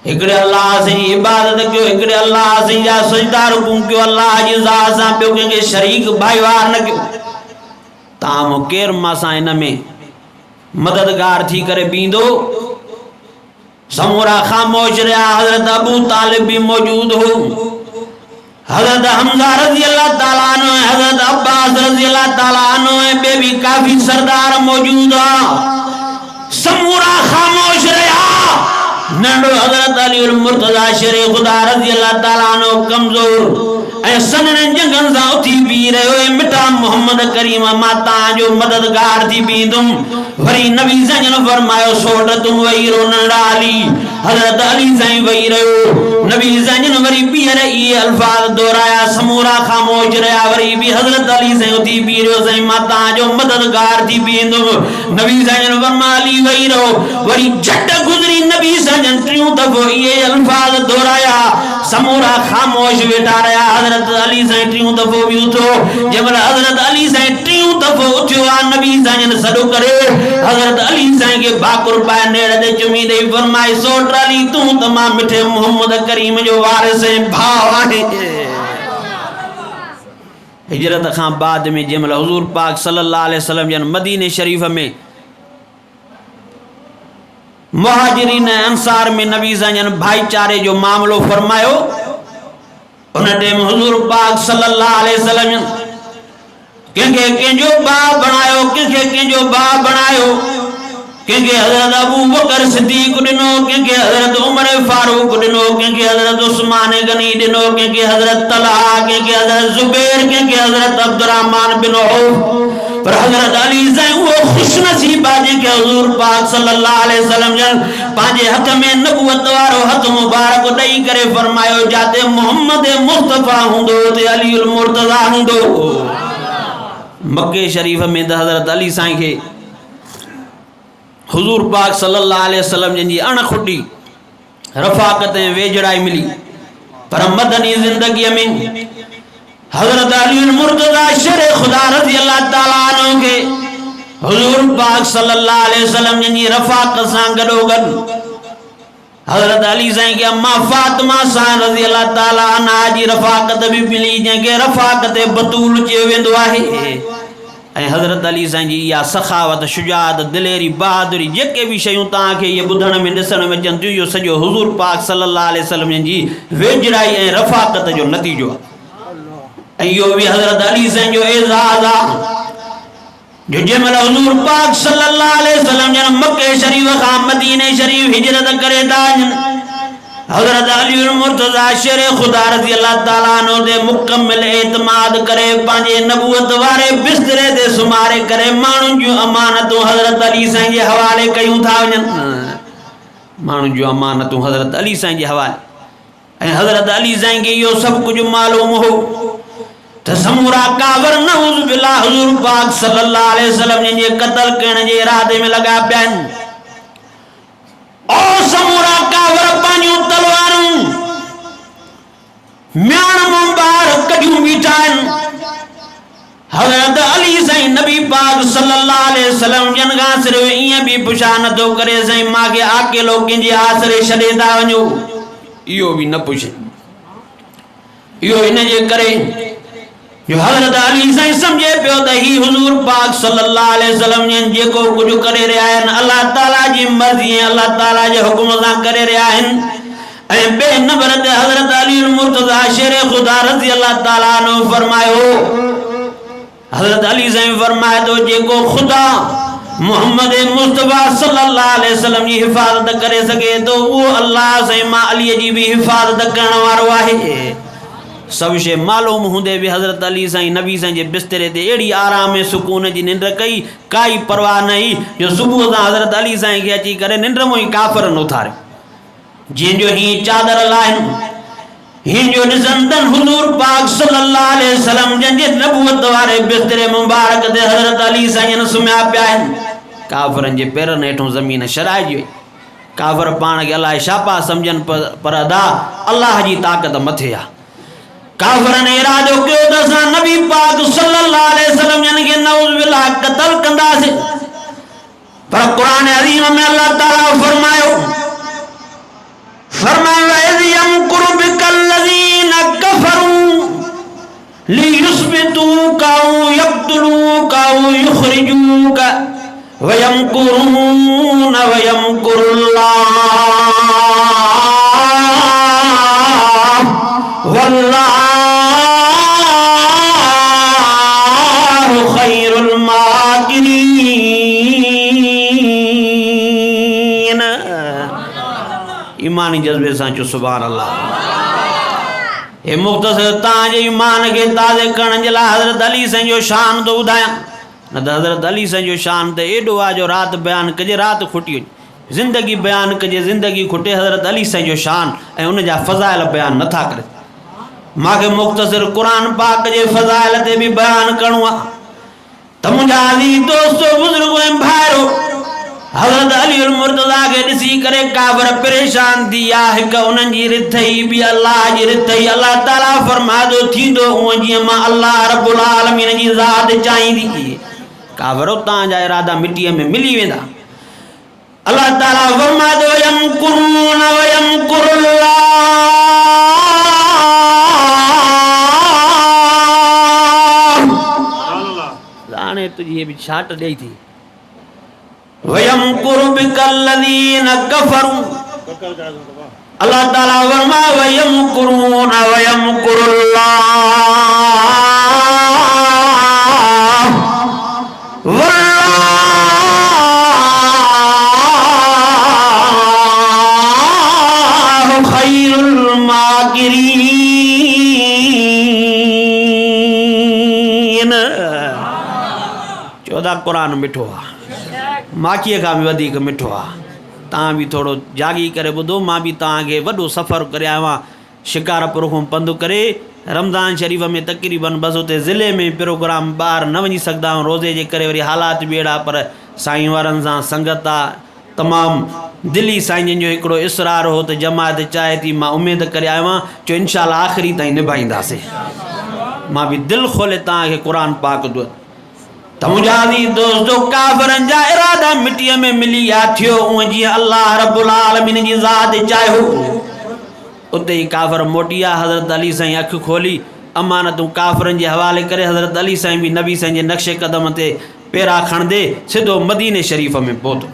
एकड़े अल्लाह से इबादत क्यों एकड़े अल्लाह से या सजदा रुकू क्यों अल्लाह जी ज़ात सां पियो के शरीक भाईवार न क्यों ताम केर मासा इन में मददगार थी करे बींदो समूरा खामोश रहा हजरत अबू तालिब भी मौजूद हो हजरत हमजा रजी अल्लाह ताला अन्हु हजरत अब्बास रजी अल्लाह ताला अन्हु बेबी काफी सरदार मौजूद है समूरा खामोश रहा नंडो हजरत अली मुर्तजा शेरे खुदा रजी अल्लाह ताला अन्हु कमजोर ऐ सनन जंगन सा उठी पी रहे हो मिठा मोहम्मद करीम माता जो मददगार थी बींदुम वरी नबी सजन फरमायो सोट तुम वही रो नंडा अली हजरत अली साईं वही रहो नबी सजन वरी पीर ये अल्फाज दोहराया समूरा खामोश रहा वरी भी हजरत अली साईं उठी पी रहे साईं माता जो मददगार थी बींदुम नबी सजन फरमा अली वही रहो वरी झट गुजरी नबी सजन त्रियों दफो ये अल्फाज दोहराया समूरा खामोश वेठा रहा हजरत अली साईं त्रियों दफो भी उठो जब हजरत अली साईं त्रियों दफो उठो आ नबी सजन सडो करे हजरत अली साईं के बाकुर पाए नेड़ दे चुमी दे फरमाए सोट अली तू तमाम मिठे मोहम्मद करीम जो वारिस भाव आहे हिजरत खां बाद में जमल हुजूर पाक सल्लल्लाहु अलैहि वसल्लम जन मदीने शरीफ में मुहाजिरीन अंसार में नबी जन भाईचारे जो मामलो फरमायो उन टाइम हुजूर पाक सल्लल्लाहु अलैहि वसल्लम कंहिंखे कंहिंजो बाप बनायो कंहिंखे कंहिंजो बाप बनायो कंहिंखे हज़रत अबू बकर सिद्दीक़ ॾिनो कंहिंखे हज़रत उमर फारूक ॾिनो कंहिंखे हज़रत उस्मान गनी ॾिनो कंहिंखे हज़रत तलहा कंहिंखे हज़रत ज़ुबैर कंहिंखे हज़रत अब्दुर्रहमान बिन औफ पर हज़रत अली साईं वो खुशनसीब आहे के हुजूर पाक सल्लल्लाहु अलैहि वसल्लम जन पांजे हथ में नबुवत वारो हथ मुबारक ॾेई करे फरमायो जाते मोहम्मद मुस्तफा हुंदो ते अली उल मुर्तजा हुंदो मक्के शरीफ में त हज़रत अली साईं के हुजूर पाक सल्लल्लाहु अलैहि वसल्लम जी अणखुटी रफ़ाकत वेजड़ाई मिली पर मदनी जिंदगी में हजरत अली मुर्तजा शेर खुदा रज़ी अल्लाह ताला अन्हु के हुजूर पाक सल्लल्लाहु अलैहि वसल्लम जी रफ़ाकत सां गॾोगॾु हजरत अली साईं के अम्मा फातिमा सां रज़ी अल्लाह ताला अन्हा जी रफ़ाकत भी मिली जंहिंखे रफ़ाकत बतूल चयो वेंदो आहे हजरत अली साईं जी या सखावत शुजात दिलेरी बहादुरी जेके भी शयूं तव्हांखे ये ॿुधण में ॾिसण में अचनि थियूं इहो सॼो हुजूर पाक सल्लल्लाहु अलैहि वसल्लम जी वेझड़ाई ऐं रफ़ाकत जो नतीजो आहे इहो भी हजरत अली साईं जो एज़ाज़ आहे जो जंहिंमहिल हुजूर पाक सल्लल्लाहु अलैहि वसल्लम जन मक्के शरीफ खां मदीने शरीफ हिजरत करे था हजरत अली मुर्तजा शेर खुदा रज़ी अल्लाह ताला अन्हु ते मुकम्मल एतमाद करे पांजे नबूवत वारे बिस्तरे ते सुमारे करे माण्हुनि जूं अमानतूं हजरत अली साईं जे हवाले कयूं था वञनि माण्हुनि जूं अमानतूं हजरत अली साईं जे हवाले ऐं हजरत अली साईं खे इहो सभु कुझु मालूम हो त समूरा कावर नऊज़ बिल्लाह हुजूर पाक सल्लल्लाहु अलैहि वसल्लम जे क़त्ल करण जे इरादे में लगा पिया आहिनि और समूरा कावर पांजूं तलवारूं म्याण मुबार कढियूं बीठा आहिनि हजरत अली साईं नबी पाक सल्लल्लाहु अलैहि वसल्लम जन खां सिर्फ़ ईअं बि पुछा नथो करे साईं मांखे अकेलो कंहिंजे आसरे छॾे था वञो इहो बि न पुछे इहो हिन जे करे जो हजरत अली साईं समझे पियो त ही हुजूर पाक सल्लल्लाहु अलैहि वसल्लम जन जेको कुझु करे रहिया आहिनि अल्लाह ताला जी मर्ज़ी ऐं अल्लाह ताला जे हुकुम सां करे रहिया आहिनि ऐं ॿिए नंबर ते हजरत अली मुर्तजा शेर खुदा रज़ी अल्लाह ताला अन्हु फरमायो हजरत अली साईं फरमाए थो जेको खुदा मोहम्मद मुस्तफा सल्लल्लाहु अलैहि वसल्लम जी हिफ़ाज़त करे सघे थो उहो अल्लाह साईं मां अलीअ जी बि हिफ़ाज़त करण वारो आहे सब शे मालूम होंदे भी हजरत अली साईं नबी साईं जे बिस्तरे ते एड़ी आराम में सुकून जी निंड कई काई परवाह नहीं जो सुबह सां हजरत अली साईं के अची करे निंड मों ही काफ़रन उथारे जंहिंजो ही चादर लाइन ही जो निज़ंदन हुजूर पाक सल्लल्लाहु सल्लल्लाहु अलैहि वसल्लम जंजे नबूवत वारे बिस्तरे मुबारक ते हजरत अली साईं सुम्या पिया काफरन जे पेरन हेठों जमीन शराइजी वई काफर पाण के अल्लाह शापा समझन पर अदा अल्लाह जी ताकत मथे आ काफर ने इरादो कयो त असां नबी पाक सल्लल्लाहु अलैहि वसल्लम जन के नऊज़ बिल्लाह कत्ल कंदासे पर कुरान अज़ीम में अल्लाह ताला फरमायो इज़ यमकुरु बिकल्लज़ीना कफरू लियुस्बितूका औ यक़्तुलूका औ युख़रिजूका व यमकुरून व यमकुरुल्लाह वल्लाहु खैरुल माकिरीन। ईमानी जज्बे सां चो सुभान अल्लाह। हे मुख़्तसर ताजे ईमान के ताज़े करण जे लाइ हज़रत अली साईं जो शान तो ॿुधायां न त हज़रत अली साईं जो शान त एॾो आहे जो राति बयानु कजे राति खुटी वञे ज़िंदगी बयानु कजे ज़िंदगी खुटे हज़रत अली साईं जो शान ऐं उन जा फ़ज़ाइल बयानु नथा करे मूंखे मुख़्तसर क़ुरान पाक जे फ़ज़ाइल ते बि बयानु करिणो आहे त मुंहिंजा अज़ीज़ दोस्तो बुज़ुर्ग ऐं भाइरो हज़रत अली मुर्तज़ा के ॾिसी करे काफ़िर परेशान थी विया हिकु उन्हनि जी रिथ ई ॿी अल्लाह जी रिथ ई अल्लाह ताला फरमादो थींदो हूअं जीअं मां अल्लाह रब्बुल आलमीन जी ज़ात चाहींदी काफ़िर तव्हांजा इरादा मिटीअ में मिली वेंदा अल्लाह ताला फरमादो यमकुरून व यमकुरुल्लाह लाने तुझे भी छाट ॾेई थी वयमकुरु बिकल्लज़ीना कफरू अल्लाह ताला फरमा वयमकुरून वयमकुरुल्लाह वल्लाहु खैरुल माकिरीन। 14 कुरान मिठो आहे माखीअ खां बि वधीक मिठो आहे तव्हां बि थोरो जागी करे ॿुधो मां बि तव्हांखे वॾो सफ़र करे आयो आहियां शिकारपुर खां पंधु करे रमज़ान शरीफ़ में तक़रीबन बस उते ज़िले में प्रोग्राम ॿार न वञी सघंदा आहियूं रोज़े जे करे वरी हालात बि अहिड़ा पर साईं वारनि सां संगत आहे तमामु दिली साईं जो हिकिड़ो इसरार हो त जमात चाहे थी मां उमेद करे आयो आहियां जो इनशा अल्लाह आख़िरी ताईं निभाईंदासीं मां बि दिलि खोले तव्हांखे क़ुरान पाक दो त मुंहिंजा अज़ीज़ दोस्तो काफ़िरनि जा इरादा मिटीअ में मिली विया थियो उअं जीअं अल्लाह रब्बुल आलमीन जी ज़ात चाहियो उते ई काफ़िर मोटी विया हज़रत अली साईं अखि खोली अमानतूं काफ़िरनि जे हवाले करे हज़रत अली साईं बि नबी साईं जे नक्शे क़दम ते पेरा खणंदे सिधो मदीने शरीफ़ में पहुतो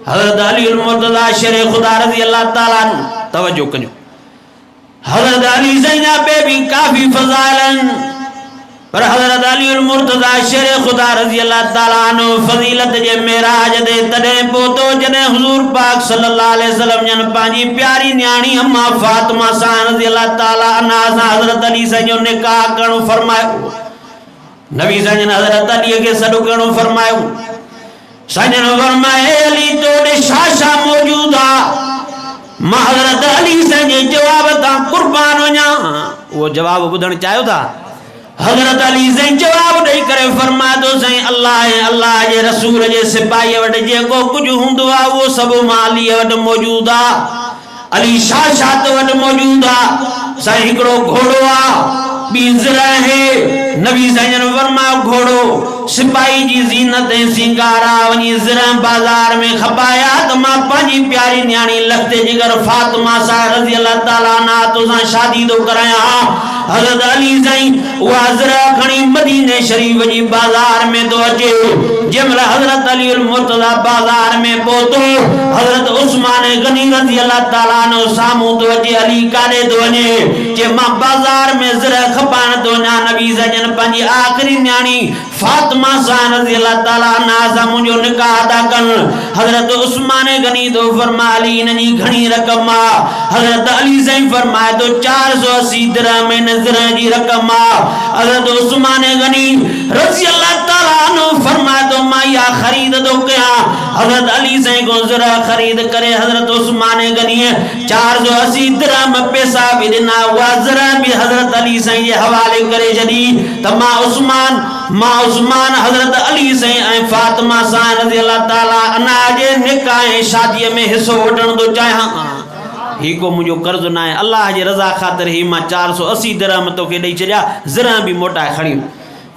हज़रत अली मुर्तज़ा शेर ख़ुदा रज़ी अल्लाह ताला अन्हु तवज्जो कजो हज़रत अली साईं जा ॿिए बि काफ़ी फ़ज़ाइल आहिनि पर हज़रत अली मुर्तज़ा शेर ख़ुदा रज़ी अल्लाह ताला अन्हु फ़ज़ीलत जे मेराज ते तॾहिं पहुतो जॾहिं हुज़ूर पाक सल्लल्लाहु अलैहि वसल्लम जन पंहिंजी प्यारी न्याणी अम्मा फ़ातिमा सां रज़ी अल्लाह ताला अन्हा सां हज़रत अली साईं जो निकाह करणु फ़रमायो नबी साईं जन हज़रत अलीअ खे सॾु करणु फ़रमायो साईं जन फ़रमाए अली तो ॾे छा मौजूद आहे मां हज़रत अली साईं जे जवाब तां क़ुर्बान वञा उहो जवाब ॿुधणु चाहियो था हज़रत अली साईं जवाब ॾेई करे फरमादो साईं अल्लाह ऐं अल्लाह जे रसूल जे सिपाहीअ वटि जेको कुझु हूंदो आहे उहो सभु मां अलीअ वटि मौजूदु आहे अली छा तो वटि मौजूदु आहे साईं हिकिड़ो घोड़ो आहे ॿी ज़िर आहे नबी साईं जन फरमायो घोड़ो सिपाही जी ज़ीनत ऐं सिंगारा वञी ज़िर बाज़ार में खपाया त मां पंहिंजी प्यारी न्याणी लखते जिगर फातिमा सां रज़ी अल्लाह ताला अन्हा तोसां शादी थो करायां हज़रत अली साईं उहा ज़िर खणी मदीने शरीफ़ जी बाज़ार में थो अचे जंहिंमहिल हज़रत अली मुर्तज़ा बाज़ार में पहुतो हज़रत उस्मान गनी रज़ी अल्लाह ताला अन्हु साम्हूं थो अचे अली काॾे थो वञे जे मां बाज़ार में ज़िर खपाइण थो वञा नबी साईं जन पंहिंजी आख़िरी न्याणी फातिमा सां रज़ी अल्लाह ताला अन्हा सां मुंहिंजो निकाह था कनि। हज़रत उस्मान गनी तो फरमाया अली इन जी घणी रक़म आहे। हज़रत अली साईं फरमाए तो 480 दिरहम जी रक़म आहे। हज़रत उस्मान गनी रज़ी अल्लाह ताला अन्हु फरमाए तो मां इहा ख़रीद थो कयां। हज़रत अली साईं को ज़रा ख़रीद करे हज़रत उस्मान गनी 480 दिरहम पैसा भी ॾिना। उहा ज़रा भी हज़रत अली साईं जे हवाले करे छॾी त मां उस्मान हज़रत अली साईं ऐं फातिमा सां रज़ी अल्लाह ताला अन्हा जे निकाह ऐं शादीअ में हिस्सो वठण थो चाहियां। ही को मुझो कर्ज ना है, अल्लाह जे रज़ा ख़ातिर ही मां 480 दिरहम तोखे ॾेई छॾिया, ज़रा भी मोटाए खणी।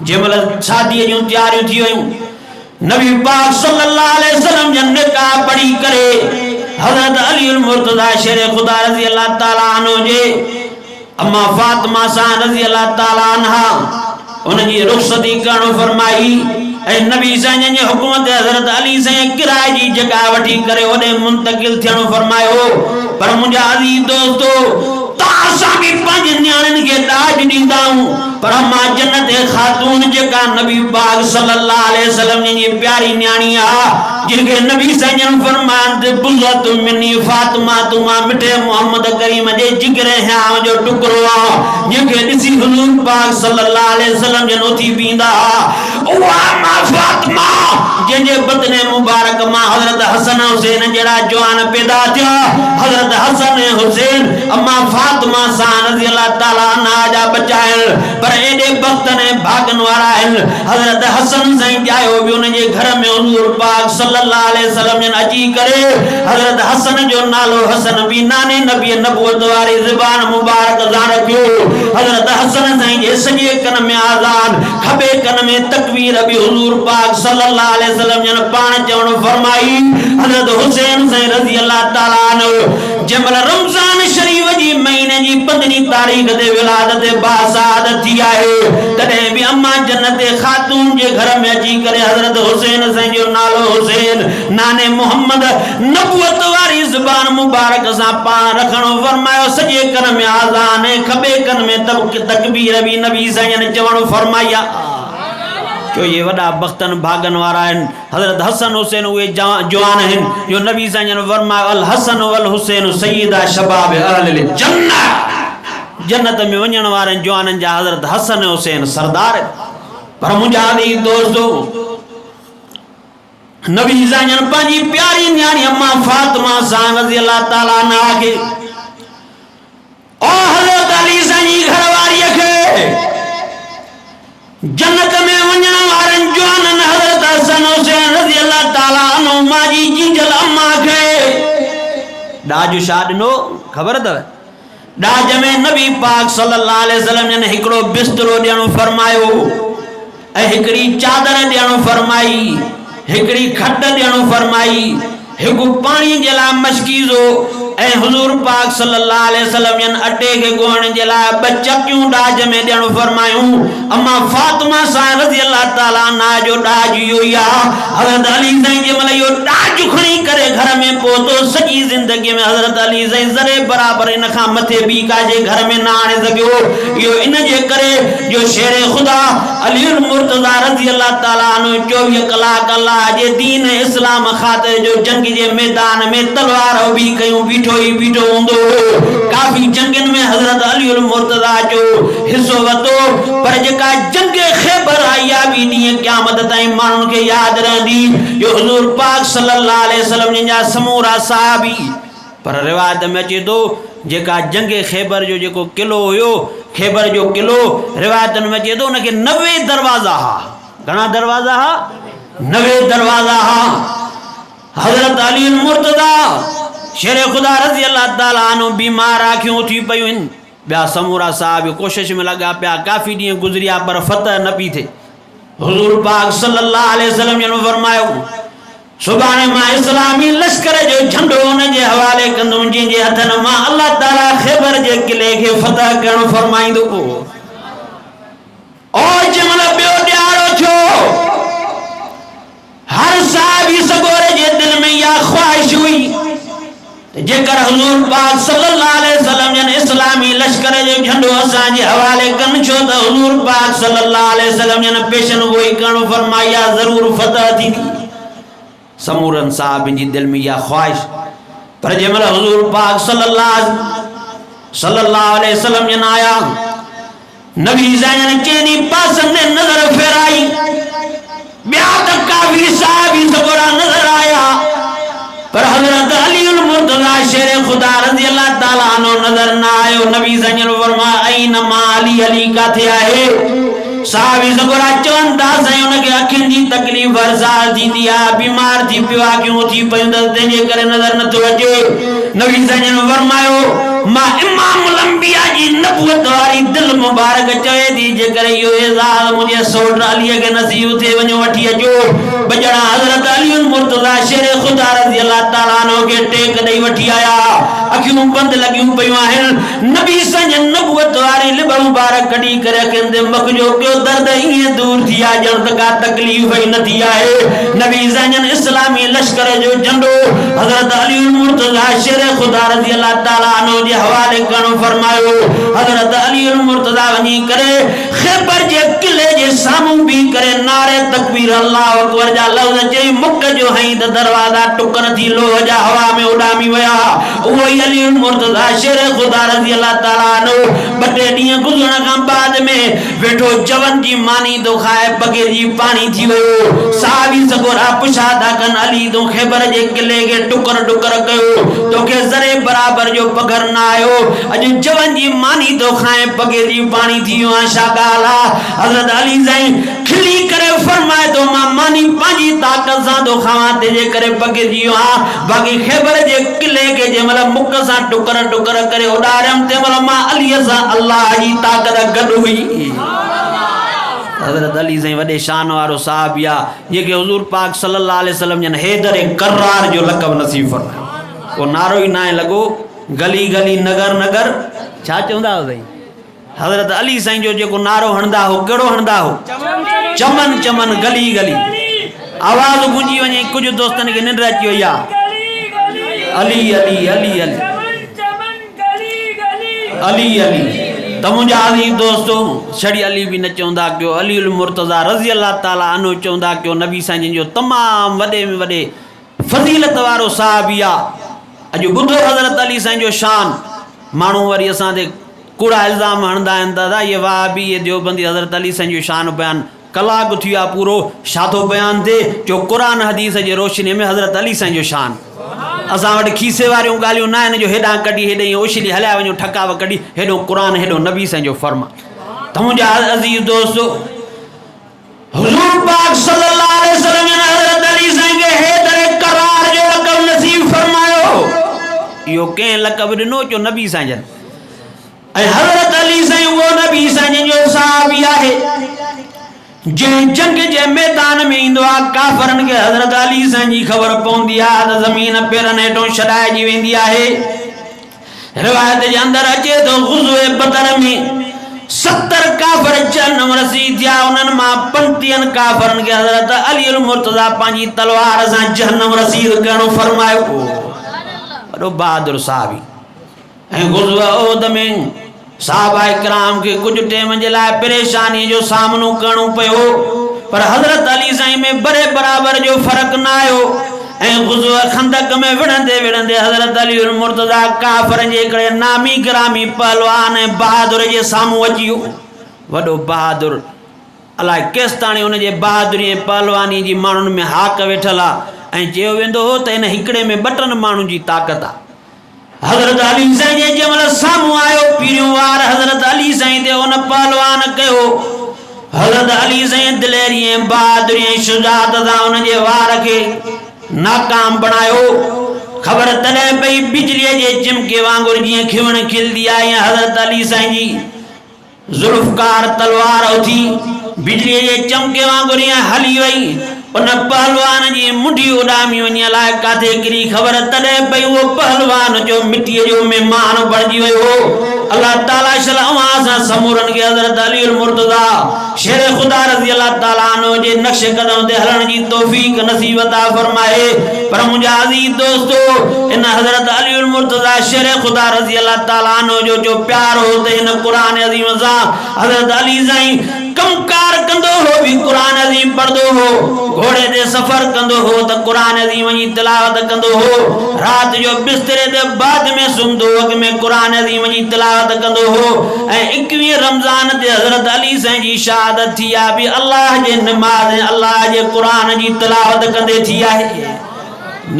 जंहिंमहिल शादीअ जूं तयारियूं थी वयूं, नबी पाक सल्लल्लाहु अलैहि वसल्लम जन निकाह पढ़ी करे हज़रत अली मुर्तज़ा शेर खुदा रज़ी अल्लाह ताला अन्हु जे अम्मा फातिमा सां रज़ी अल्लाह ताला अन्हा उनजी रुख़सती करणु फरमाई। ऐं नबी साईं जे हुकुम ते हज़रत अली साईं किराए जी जगह वठी करे ओॾे मुंतकिल थियणु फरमायो। पर मुंहिंजा अज़ीज़ दोस्तो असां भी पंहिंजे न्याणियुनि खे ॾाज ॾींदा आहियूं, पर मां जन्नत ख़ातून जेका नबी पाक सल्लल्लाहु अलैहि वसल्लम जी प्यारी न्याणी आहे, जिनखे नबी साईं जन फरमाया बुज़त मिनी फातिमा तू मां मिठे मोहम्मद करीम जे जिगर हयाम जो टुकड़ो आहे, जिनखे ॾिसी हुज़ूर पाक सल्लल्लाहु अलैहि वसल्लम जन उथी बींदा। उहा मां फातिमा जंहिंजे बदने मुबारक मां हज़रत हसन हुसैन जहिड़ा जवान पैदा थिया। हज़रत हसन ऐं हुसैन अम्मा फातिमा सां रज़ी अल्लाह ताला अन्हा जा बच्चा आहिनि, पर एॾे बख़्तनि ऐं भागनि वारा आहिनि। हज़रत हसन साईं ॼायो बि उन जे घर में हुज़ूर पाक सल्लल्लाहु अलैहि वसल्लम जन अची करे हज़रत हसन जो नालो हसन बि नाने नबी नबूवत वारी ज़बान मुबारक सां रखियो। हज़रत हसन साईं जे सॼे कन में आज़ान, खबे कन में तकबीर बि हुज़ूर पाक सल्लल्लाहु अलैहि वसल्लम जन पाण चवणु फरमाई। हज़रत हुसैन साईं रज़ी अल्लाह ताला अन्हु जंहिंमहिल रमज़ान शरीफ जी महीने जी 15 तारीख़ ते विलादत बासादत थी आहे, तॾहिं बि अम्मा जन्नत ख़ातून जे घर में अची करे हज़रत हुसैन साईं जो नालो हुसैन नाने मोहम्मद नबूवत वारी ज़बान मुबारक सां पाण रखणु फरमायो। सॼे कन में आज़ान ऐं खबे कन में तकबीर बि नबी साईं ने चवणु फरमाया। जो ये वॾा बख़्तन भागन वारा आहिनि। हज़रत हसन हुसैन उहे जवान आहिनि जो नबी साईं जन फरमायो अल हसन वल हुसैन सय्यदा शबाब अहलिल जन्नत। जन्नत में वञण वारनि जवाननि जा हज़रत हसन हुसैन सरदार। पर मुंहिंजा अज़ीज़ दोस्तो नबी साईं जन पंहिंजी प्यारी न्याणी अम्मा फातिमा सां रज़ी अल्लाह ताला अन्हा खे और हज़रत अली साईं जी घरवारीअ खे जन्नत में वञण वारनि जवाननि हज़रत हसन हुसैन रज़ी अल्लाह ताला अन्हु माजी जीजल अम्मा खे ॾाज छा ॾिनो ख़बर अथव? ॾाज में नबी पाक सल्लल्लाहु अलैहि वसल्लम जन हिकिड़ो बिस्तरो ॾियणु फरमायो ऐं हिकिड़ी चादर ॾियणु फरमाई, हिकिड़ी खट ॾियणु फरमाई, हिकु पाणी जे लाइ मशकीज़ो ऐं हुज़ूर पाक सल्लल्लाहु अलैहि वसल्लम जन अटे खे ॻोहण जे लाइ 2 चकियूं ॾाज में ॾियणु फरमायूं। अम्मा फातिमा सां रज़ी अल्लाह ताला अन्हा जो ॾाज इहो ई आहे। हज़रत अली साईं जंहिंमहिल इहो ॾाज खणी करे घर में पहुतो, सॼी ज़िंदगीअ में हज़रत अली साईं ज़रे बराबरि इन खां मथे ॿी काजे घर में न आणे सघियो। इहो इन जे करे जो शेर ख़ुदा अली मुर्तज़ा रज़ी अल्लाह ताला अन्हु 24 कलाक अल्लाह जे दीन इस्लाम ख़ातिर जो जंग जे मैदान में तलवार बि कयूं बीठो ही बीठो हूंदो। काफ़ी जंगनि में हज़रत अली मुर्तज़ा जो हिस्सो वरितो, पर जेका जंग ख़ैबर आई आहे ॿी ॾींहं क़यामत ताईं माण्हुनि खे यादि रहंदी जो हुज़ूर पाक सल्लल्लाहु अलैहि वसल्लम जा समूरा सहाबी। पर रिवायत में अचे थो जेका जंग ख़ैबर जो जेको किलो हुयो, ख़ैबर जो किलो रिवायतनि में अचे थो उनखे 90 दरवाज़ा हा। घणा दरवाज़ा हा? 90 दरवाज़ा हा। हज़रत अली मुर्तज़ा शेर खुदा रज़ी अल्लाह ताला अन्हु बीमार आँखियूं थी पयूं आहिनि। ॿिया समूरा साहब कोशिश में लॻा पिया, काफ़ी ॾींहं गुज़रिया पर फतह न पई थिए। हुज़ूर पाक सल्लल्लाहु अलैहि वसल्लम जन फरमायो सुभाणे मां इस्लामी लश्कर जो झंडो हुन जे हवाले कंदुमि जंहिंजे हथनि मां अल्लाह ताला ख़ैबर जे किले खे फतह करणु फरमाईंदो। और जंहिंमहिल ॿियो ॾियारो थियो, हर साहिबी सगोरे जे दिल में इहा ख़्वाहिश हुई जेकर पर हुजूर पाक सल्लल्लाहु अलैहि वसल्लम जन इस्लामी लश्कर जो झंडो असां जे हवाले कन छो त हुजूर पाक सल्लल्लाहु अलैहि वसल्लम जन पेशन गोई करण फरमाया जरूर फतह थी समूरन साहब जी दिल में या ख्वाहिश पर जमल हुजूर पाक सल्लल्लाहु अलैहि वसल्लम जन आया नबी जन केनी पास ने नजर फेराई ब्या तक काफी साहब ही सगोरा नजर आया पर हजरत अली उल मुर्तजा शेर खुदा रज़ी अल्लाह ताला अन्हु नजर ना आयो नबी सजन फरमा ऐन माली अली का थे आहे साहबी सगोरा चवंदा सही उनके अखिन जी तकलीफ वरसार थी दिया बीमार थी पिया क्यों थी पयुंदस तेजे करे नजर न तो अचे नबी सजन फरमायो मा इमामुल अंबिया जी नबुवत वाली दिल मुबारक चवे थी जे करे यो एजाज मुझे सोट अली के नसीब थे वने वठी अचो बजड़ा हजरत अली उल मुर्तजा शेर खुदा रज़ी अल्लाह ताला अन्हु के टेक दई वठी आया अखियूं बंद लगियूं पयूं आहिन नबी सजन नबुवत वाली लिब मुबारक कढी करे कंदे मखजो क्यों दर्द ये दूर थिया जण त का तकलीफ ही न थी आहे नबी सजन इस्लामी लश्कर जो झंडो हजरत अली उल मुर्तजा शेर खुदा रज़ी अल्लाह ताला अन्हु जे हवाले करण फरमायो हजरत अली उल मुर्तजा वनी करे खैबर जे किले जे सामू भी करे नारे तकबीर अल्लाह अकबर जा लफ्ज चई मुक जो हई त दरवाजा टुकर थी लोह जा हवा में उड़ामी वया वो अली उल मुर्तजा शेर खुदा रज़ी अल्लाह ताला अन्हु बटे ॾींहं गुज़रण खां बाद में वेठो जवन जी मानी तो खाए बगे जी पानी थी वयो साहबी सगोरा पुछादा कन अली तो खैबर जे किले के टुकर टुकर कयो तोखे जरे बराबर जो पगर ना आयो अज जवन जी मानी तो खाए बगे जी पानी थी आशा गाला हजरत अली साईं खिली करे फरमाए तो मां मानी पांजी ताकत सा तो खावा तेजे करे बगे जी बाकी खैबर जे किले के जे मतलब मुक सा टुकर टुकर करे उडारम ते मतलब मां अली सा अल्लाह जी ताकत गड हुई हजरत अली साईं वडे शान वारो साहब या ये के हुजूर पाक सल्लल्लाहु अलैहि वसल्लम जन हैदर कर्रार जो लक़ब नसीब फरमायो वो नारो ही ना लगो गली गली नगर नगर छा चवंदा हो साईं हजरत अली साईं जो जेको नारो हणदा हो केड़ो हणदा हो चमन चमन गली गली आवाज गूंजी वने कुछ दोस्तन के निंड अची वई अली अली अली अली अली अली त मुंहिंजा अज़ीज़ दोस्तों छड़ी अली भी न चवंदा कयो अली उल मुर्तजा रज़ी अल्लाह ताला अन्हु चवंदा कयो नबी साईं जो तमाम वडे में वडे फज़ीलत वारो साहबिया अॼु ॿुधो हज़रत अली साईं जो शान माण्हू वरी असां ते कूड़ा इल्ज़ाम हणंदा आहिनि दादा ये वाहबी ये देवबंदी हज़रत अली साईं जो शान बयान कलाक थी विया पूरो छा थो बयान थिए जो क़ुरान हदीस जे रोशनी में हज़रत अली साईं जो शान असां वटि खीसे वारियूं ॻाल्हियूं न आहिनि जो हेॾां कढी हेॾे ओछली हलिया वञूं ठकाव कढी हेॾो क़ुरान हेॾो नबी साईं जो फर्मा त मुंहिंजा अज़ीज़ दोस्त हुज़ूर पाक सल्लल्लाहु अलैहि वसल्लम ने हज़रत अली साईं खे हैदर करार जो लक़ब नसीब फरमायो इहो कंहिं लक़ब ॾिनो जो नबी साईं जन ऐं हज़रत अली साईं वो नबी साईं जो साहबी आहे जे जंग जे मैदान में इंदो आ काफरन के हजरत अली साईं जी खबर पौंदी आ त जमीन पेरन हेठों छॾाइजी वेंदी आहे रिवायत जे अंदर अचे तो गुज़वे बदर में 70 काफर जन्म रसी थिया उन्हनि मां 35 काफरन के हजरत अली उल मुर्तजा पंहिंजी तलवार सां जहन्नम रसीद करणो फरमायो वॾो बहादुर साहबी ऐं गुज़वे ओहद में साहबा इकराम के कुछ टाइम जे लाइ परेशानी जो सामनो करणो पियो पर हजरत अली साईं में बड़े बराबर जो फर्क न आयो ऐं गुज़वे खंदक में विढ़ंदे विढ़ंदे हजरत अली उल मुर्तजा काफर जे करे नामी ग्रामी पहलवान ऐं बहादुर जे साम्हूं अची वियो वॾो बहादुर अलाए केसि ताणी हुन जे बहादुरी ऐं पहलवानी जी माण्हुनि में हाक वेठल आहे ऐं चयो वेंदो हो त हिन हिकिड़े में 2 माण्हुनि जी ताक़त आहे हजरत अली साईं जे जमल साम्हूं आयो पीरियों वार हजरत अली साईं ते उन पहलवान कयो हजरत अली साईं दिलेरी ऐं बहादुरी ऐं शुजात सां उन जे वार के नाकाम बनायो खबर तॾहिं पई बिजलीअ जे चिमके वांगुरु जीअं खिवण खिलंदी आहे हजरत अली साईं जी जुल्फकार तलवार उथी बिजलीअ जे चमके वांगुरु हली वई उन पहलवान जी मुंडी उडामी वञी अलाए काथे किरी ख़बर तॾहिं पई वो पहलवान जो मिट्टीअ जो मेहमान बणिजी वियो हो। अल्लाह ताला शलावा सां समूरन के हज़रत अली मुर्तज़ा शेर खुदा रज़ी अल्लाह ताला अन्हु जे नक्श कदम ते हलण जी तौफीक नसीब अता फरमाए। पर मुंहिंजा अज़ीज़ दोस्तो इन हज़रत अली मुर्तज़ा शेर खुदा रज़ी अल्लाह ताला अन्हु जो प्यार हो त इन कुरान अज़ीम सां हज़रत अली साईं कमकार कंदो हो भी कुरान अज़ीम पढ़दो हो, घोड़े ते सफर कंदो हो त कुरान अज़ीम जी तिलावत कंदो हो, रात जो बिस्तरे ते बाद में सुमदो वक़्त में कुरान अज़ीम जी तिलावत कंदो हो। ऐं 21 रमज़ान ते हज़रत अली साईं जी शहादत थी आ भी अल्लाह जे नमाज़ अल्लाह जे कुरान जी तिलावत कंदे थी आहे।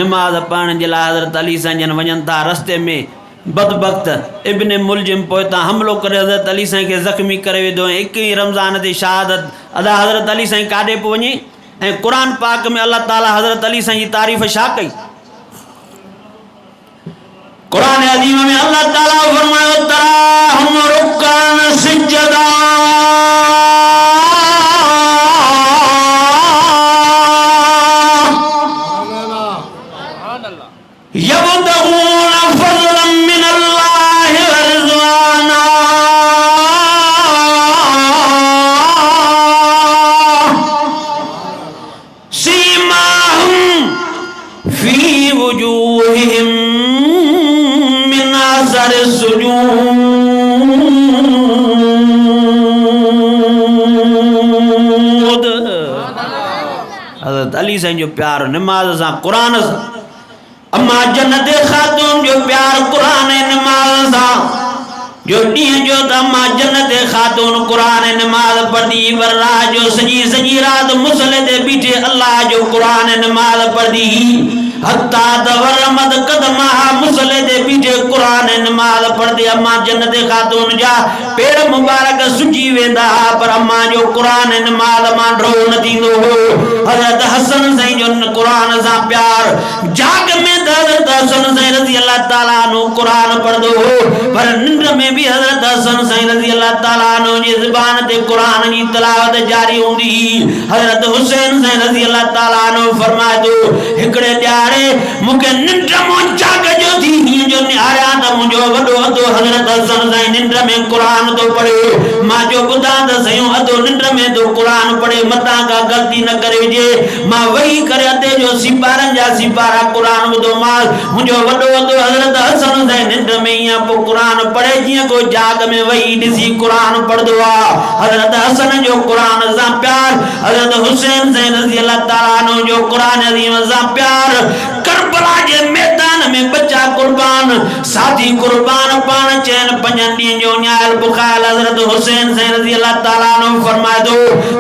नमाज पढ़ण जे लाइ हज़रत अली साईं जन वञनि था, रस्ते में बदबख्त इब्न मुलजिम पोइता हमलो करे हज़रत अली साईं के ज़ख्मी करे विधो। 21 रमज़ान ते शहादत अदा हज़रत अली साईं काॾे पियो वञे। ऐं कुरान पाक में अल्लाह ताला हज़रत अली साईं जी तारीफ़ छा कई? कुरान अज़ीम में अल्लाह ताला फरमायो तराहुम रुक्कान सिजदा यब्तगून फज़लन मिनल्लाहि व रिज़वाना सीमाहुम फी वजूहिहिम मिन असरि सुजूद। हज़रत अली साईं जो प्यार नमाज सां कुरान सां, अम्मा जन्नत खातून जो प्यार कुरान नमाज सां, जो ॾींहं जो त अम्मा जन्नत खातून कुरान नमाज पढ़दी, पर रात जो सॼी रात मुसले ते बीठे अल्लाह जो कुरान नमाज पढ़दी। हत्ता तवरमद कदमहा मुसले ते बीठे कुरान नमाज पढ़दी। अम्मा जन्नत खातून जा पेर मुबारक सुजी वेंदा, पर अम्मा जो कुरान नमाज मां ड्रो न थींदो हो। हज़रत हसन साईं जो कुरान सां प्यार, जाग में हज़रत हसन साईं रज़ी अल्लाह ताला अन्हु कुरान पढ़दो हो, पर निंड में भी हज़रत हसन साईं रज़ी अल्लाह ताला अन्हु जी ज़ुबान ते कुरान जी तिलावत जारी हूंदी। हज़रत हुसैन साईं रज़ी अल्लाह ताला अन्हु फरमाए थो हिकिड़े ॾियारे मूंखे निंड मां जाग जो थी हीअं जो निहारियां त मुंहिंजो वॾो अधो हज़रत हसन साईं निंड में कुरान थो पढ़े। मां जो ॿुधां त सयूं अधो निंड में थो कुरान पढ़े, मतां का ग़लती न करे विझे। मां वेही करे अधे जो सिपारनि जा सिपारा कुरान ॿुधो मां, मुंहिंजो वॾो अधो हज़रत हसन साईं निंड में ईअं पोइ कुरान पढ़े जीअं को जाग में वेही ॾिसी कुरान पढ़दो आहे। हज़रत हसन जो कुरान सां प्यार, हज़रत हुसैन साईं रज़ी अल्लाह ताला अन्हु जो कुरान अज़ीम सां प्यार। करबला जे मैदान में बच्चा कुर्बान, साथी कुर्बान पाण चैन 5 ॾींहं जो न्यायल बुखायल हज़रत हुसैन साईं रज़ी अल्लाह ताला अन्हु फरमाए थो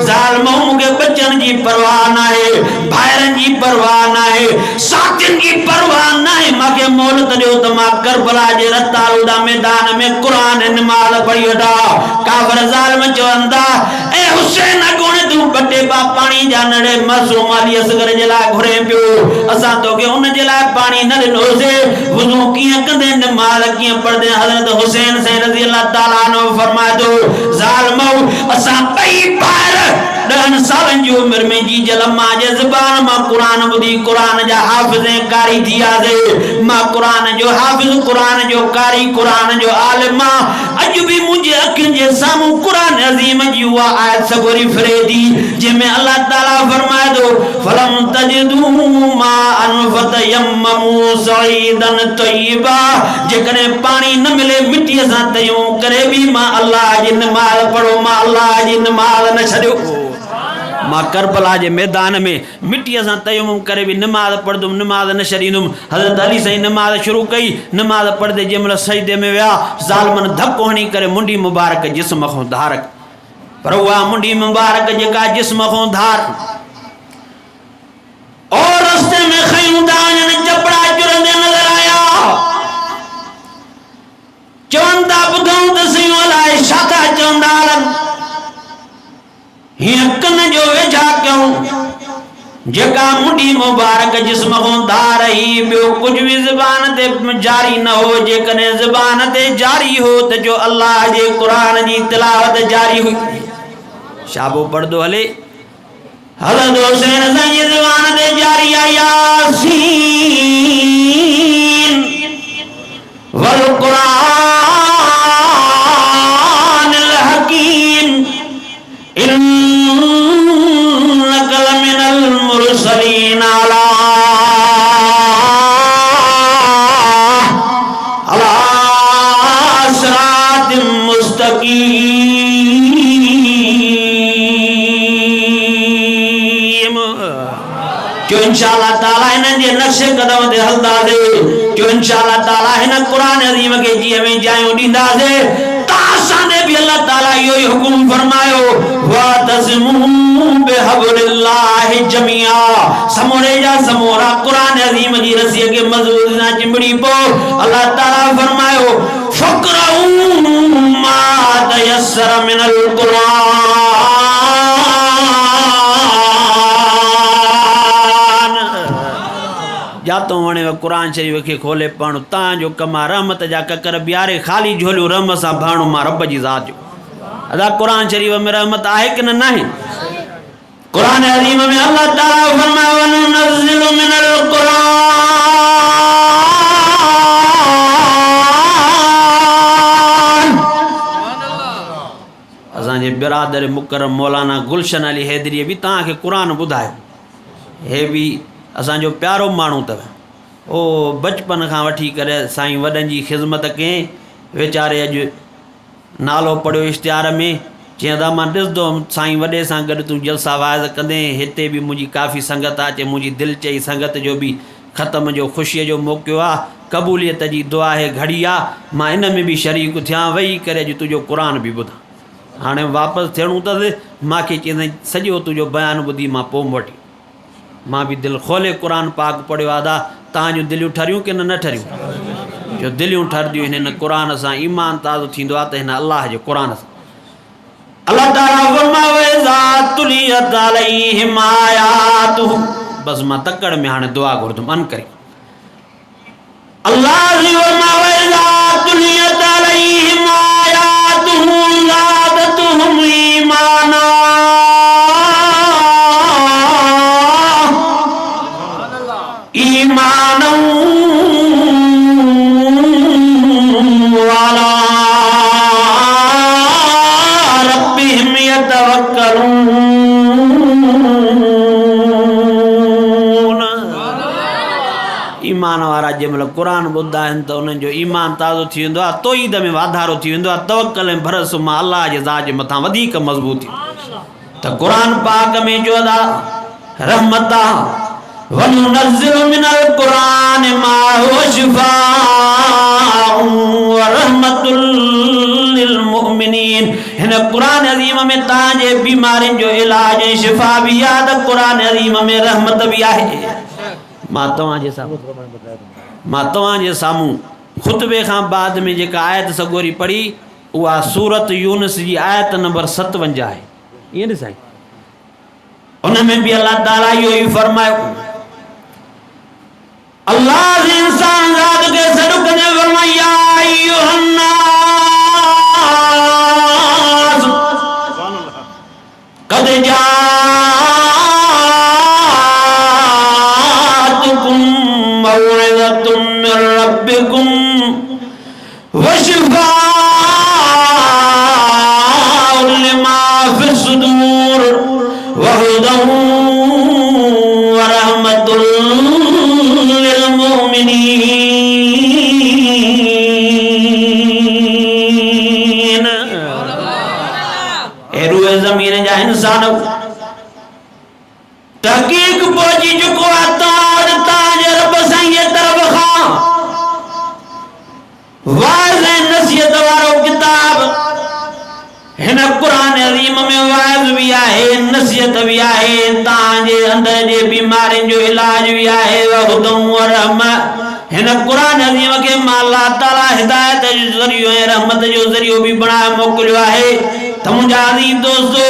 ज़ालिमो मूंखे बच्चन जी परवाह नाहे, भाइरनि जी परवाह नाहे, साथियुनि जी परवाह नाहे, मूंखे मोहलत ॾियो त मां करबला जे रतालूदा मैदान में कुरान नमाज़ पढ़ी वठां। काफ़िर ज़ालिम चवंदा ए हुसैन अगोणे तूं ॿ टेपा पाणी जा नड़े मासूम अली असगर जे लाइ घुरे पियो, असां तोखे उन जे लाइ पाणी न ॾिनोसीं, वुज़ू कीअं कंदे नमाज़ कीअं पढ़दे। हज़रत हुसैन साईं रज़ी अल्लाह ताला अन्हु फरमाए थो ज़ालिमो असां ॿई भाइर 10 सालनि जी उमिरि में जी जल मां जे ज़ुबान मां कुरान ॿुधी कुरान जा हाफ़िज़ ऐं कारी थी वियासीं। मां कुरान जो हाफ़िज़, कुरान जो कारी, कुरान जो आलिम मां। अॼु बि मुंहिंजे अखियुनि जे साम्हूं कुरान अज़ीम जी उहा आयत सगोरी फिरे थी जंहिंमें अल्लाह ताला फरमाए थो फलम तजिदू माअन फतयम्ममू सईदन तय्यबा, जेकॾहिं पाणी न मिले मिटीअ सां तयमूम करे बि मां अल्लाह जी नमाज़ पढ़ो, मां अल्लाह जी नमाज़ न छॾियो। मां करबला जे मैदान में मिटीअ सां तयम्मुम करे भी नमाज पढ़दुमि, नमाज न छॾींदुमि। हज़रत अली साईं नमाज शुरू कई, नमाज पढ़दे जंहिं महिल सजदे में विया ज़ालिमनि धक्को हणी करे मुंडी मुबारक जिस्म खां धार, पर उहा मुंडी मुबारक जेका जिस्म खां धार और रस्ते में खयूं था वञनि, चपड़ा चुरंदे नज़र आया। चवनि था ॿुधूं त सयूं अलाए छा था चवंदा हलनि, हीअं कन जो वेझा कयूं जेका मुंडी मुबारक जिस्म खां धार ही ॿियो कुझु बि ज़ुबान ते जारी न हो। जेकॾहिं ज़ुबान ते जारी हो त जो अल्लाह जे क़ुरान जी तिलावत जारी हुई। शाबो पढ़दो हले हज़रत हुसैन जी ज़ुबान ते जारी आहे यासीन वल कुरानिल हकीम इन्नका लमिनल मुरसलीन अला सिरातिम मुस्तकीम। क्यों इंशाअल्लाह ताला इन जे नक्शे कदम ते हलंदासे, क्यों इंशाअल्लाह ताला इन कुरान अज़ीम के जी में जायूं दींदासे। तासाने भी अल्लाह ताला यो हुकुम फरमायो वातज़िमू बिहब्लिल्लाहि जमीआ, समूरे जा समूरा कुरान अज़ीम जी रस्सी के मजबूत ना चिंबड़ी पो। अल्लाह ताला फरमायो फक़राऊ मा तयस्सर मिनल कुरान। जातो वणे कुरान शरीफ के खोले पढ़ो तां जो कमा रहमत जा ककर बियारे खाली झोलियो रम सा भाणो मा रब जी ज़ात जो अदा कुरान शरीफ में रहमत आहे कि न नहीं? कुरान अज़ीम में अल्लाह ताला फरमाया वनुनज़्ज़िलु मिनल कुरान। असांजे बिरादर मुकरम मौलाना गुलशन अली हैदरी भी तां के कुरान बुधायो। हे भी असांजो प्यारो माण्हू अथव। ओ बचपन खां वठी करे साईं वॾनि जी ख़िदमत कयईं। वीचारे अॼु नालो पढ़ियो इश्तिहार में, चईं मां ॾिसंदो साईं वॾे सां गॾु तूं जलसा वाइज़ कंदे। हिते बि मुंहिंजी काफ़ी संगत आहे। चई मुंहिंजी दिलि चई संगत जो बि ख़तम जो ख़ुशीअ जो मौक़ो आहे, क़बूलियत जी दुआ आहे, घड़ी आहे, मां इन में बि शरीक थियां, वेही करे अॼु तुंहिंजो क़ुरान बि ॿुधां। हाणे वापसि थियणो अथसि, मूंखे चईंदई सॼो तुंहिंजो बयानु ॿुधी मां पोइ वठी। मां भी दिल खोले कुरान पाक पढ़ियो आदा। तव्हांजूं दिलियूं ठरियूं कि न ठरियूं? जो दिलियूं ठरदियूं हिन कुरान सां ईमान ताज़ो थींदो आहे त हिन अल्लाह जे कुरान सां। अल्लाह ताला फरमायो इज़ा तुलियत अलैहिम आयातुहु। बस मां तकड़ में हाणे दुआ घुरदुमि अन करे। अल्लाह जी फरमायो इज़ा तुलियत अलैहिम आयातुहु ज़ादतुहुम ईमाना। वाला रब्बिहिम यतवक्कलून। ईमान वारा जंहिंमहिल क़ुरान ॿुधंदा आहिनि त उन्हनि जो ईमान ताज़ो थी वेंदो आहे, तौहीद में वाधारो थी वेंदो आहे, तवक्कल ऐं भरोसो मां अल्लाह जे ज़ात जे मथां वधीक मज़बूत थी। त क़ुरान पाक में जो अदा रहमत आहे। वनुनज़्ज़िलु मिनल कुरान मा हुवा शिफ़ाउ व रहमतुल लिल मुमिनीन। हिन कुरान अज़ीम में तव्हांजे बीमारियुनि जो इलाज ऐं शिफ़ा बि आहे, त कुरान अज़ीम में रहमत बि आहे। मां तव्हांजे साम्हूं ख़ुतबे खां बाद में जेका आयत सगोरी पढ़ी उहा सूरत यूनुस जी आयत नंबर 57 आहे। ईअं न साईं? उन में भी अल्लाह ताला इहो ई फरमायो। अल्लाह इंसान ज़ात के सॾु कंदे फरमाया अय्युहन नास क़द जाअतकुम मौइज़तुम मिन रब्बिकुम व शिफ़ाउन लिमा फ़िस सुदूर व हुदन व रहमतुल लिल मुमिनीन। ए रूए ज़मीन जा इंसान तहक़ीक़ पहुची चुको आहे तव्हांजे रब साईं जे तरफ़ खां वाइज़ ऐं नसीहत वारो किताब। हिन कुरान अज़ीम में वाइज़ भी आहे, नसीहत भी आहे, तव्हांजे अंदर जे बीमारियुनि जो इलाज भी आहे। व हुदन व रहमत। हिन कुरान अज़ीम के मां अल्लाह ताला हिदायत जो ज़रियो ऐं रहमत जो ज़रियो भी बणाए मोकिलियो आहे। त मुंहिंजा अज़ीज़ दोस्तो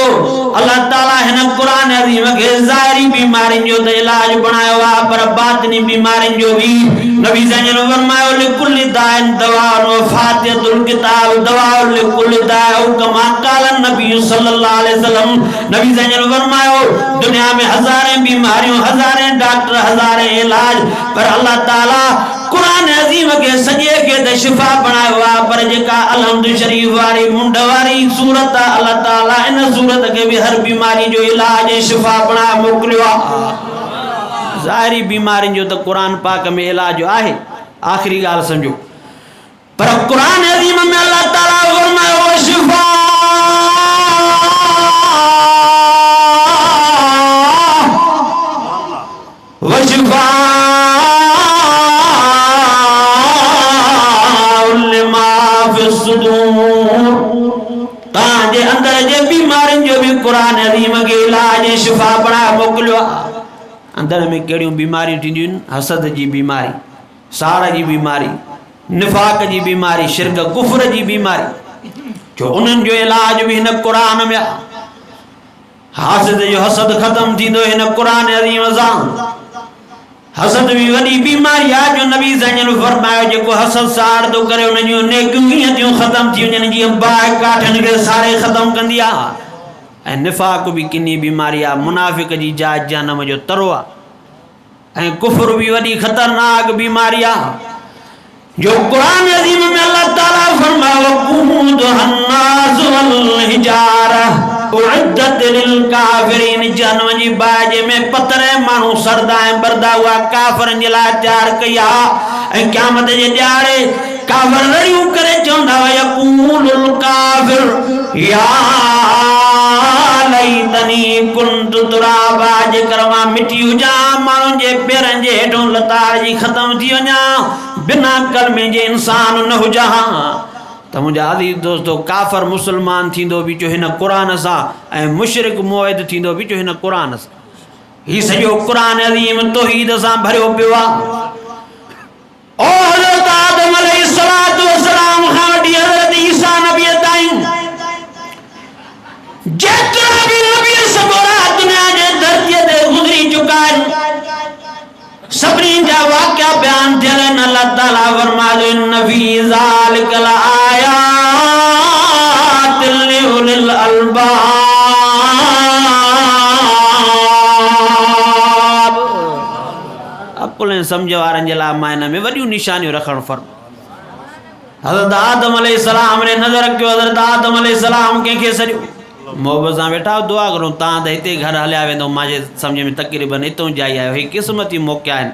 अल्लाह ताला हिन कुरान अज़ीम के ज़ाहिरी बीमारियों जो तो इलाज बनायो आहे पर बातिनी बीमारियों जो भी नबी जन फरमायो लिकुल्लि दाइन दवाउन व फातिहतुल किताब दवाउन लिकुल्लि दाइ कमा क़ाल नबी सल्लल्लाहु अलैहि वसल्लम नबी जन फरमायो दुनिया में हजारें बीमारियों हजारें डॉक्टर हजारें इलाज पर अल्लाह ताला कुरान अज़ीम के सजे के त शिफा बनायो आहे पर जेका अलहम्द शरीफ वारी मुंड वारी सूरत अल्लाह ताला इन सूरत के भी हर बीमारी जो इलाज शिफा बना मोकलियो आहे ज़ाहिरी बीमारियों जो तो कुरान पाक में इलाज आहे आखिरी गाल समझो पर कुरान अज़ीम में अल्लाह ताला फरमायो शिफा व शिफा ताजे अंदर जे बीमारियों जो भी कुरान अज़ीम के इलाज शिफा बना मोकलियो अंदर में केड़ियों बीमारियों थींदियूं हसद जी बीमारी साड़ जी बीमारी निफाक जी बीमारी शिरक कुफ्र जी बीमारी जो उन्हनि जो इलाज भी हिन कुरान में हासिद जो हसद खत्म थींदो हिन कुरान अज़ीम सां हसद भी वडी बीमारी आहे जो नबी जन फरमायो जेको हसद साड़ तो करे उन जो नेकियूं थियूं खत्म थी वञनि जीअं बाहि काठनि खे साड़े ख़त्म कंदी आहे ऐं निफाक भी किनी बीमारी आहे मुनाफ़िक जी जाइ जहन्नम जो तरो आहे ऐं कुफ्र भी वडी खतरनाक बीमारी आहे जो कुरान अज़ीम में अल्लाह ताला फरमायो क़ूदुहन नास वल हिजारा उइद्दत लिल काफिरीन जहन्नम जी बाहि में पत्थर माण्हू सरदा ऐं बरदा हुआ काफ़रनि जे लाइ तयार कई आहे ऐं क़यामत जे ॾियारे काफ़िर लड़ियूं करे चवंदा हुआ यक़ूलुल काफ़िर या लैतनी कुंतु तुराबा जेकर मां मिटी हुजां माण्हुनि जे पेरनि जे हेठों लताड़ जी ख़त्म थी वञा बिना कलमे जे इंसान न हुजां त मुंहिंजा अज़ीज़ दोस्तो काफ़र मुसलमान थींदो बि जो हिन क़ुरान सां ऐं मुशरिक मुवहिद थींदो बि जो हिन क़ुरान सां ही सॼो क़ुरान अज़ीम तौहीद सां भरियो पियो आहे ओ हज़रत आदम अलैहिस्सलातु वस्सलाम खां वठी हज़रत ईसा नबी ताईं जेतिरा भी नबी सगोरा दुनिया जे धरतीअ ते गुज़री चुका आहिनि सभिनी जा वाक़िया बयान थियल आहिनि अल्लाह ताला फरमायो इन फी ज़ालिकल आयातिल लिउलिल अलबाब अकुल ऐं सम्झ वारनि जे लाइ मां हिन में वॾियूं निशानियूं रखणु फर्म हज़रत आदम अलैहिस्सलाम ने नज़र कयो हज़रत आदम अलैहिस्सलाम कंहिंखे सॼो मोहबत सां वेठा दुआ करूं तव्हां त हिते घर हलिया वेंदो मुंहिंजे सम्झ में तक़रीबन हितां जाई आहियो ही क़िस्मती मौक़ा आहिनि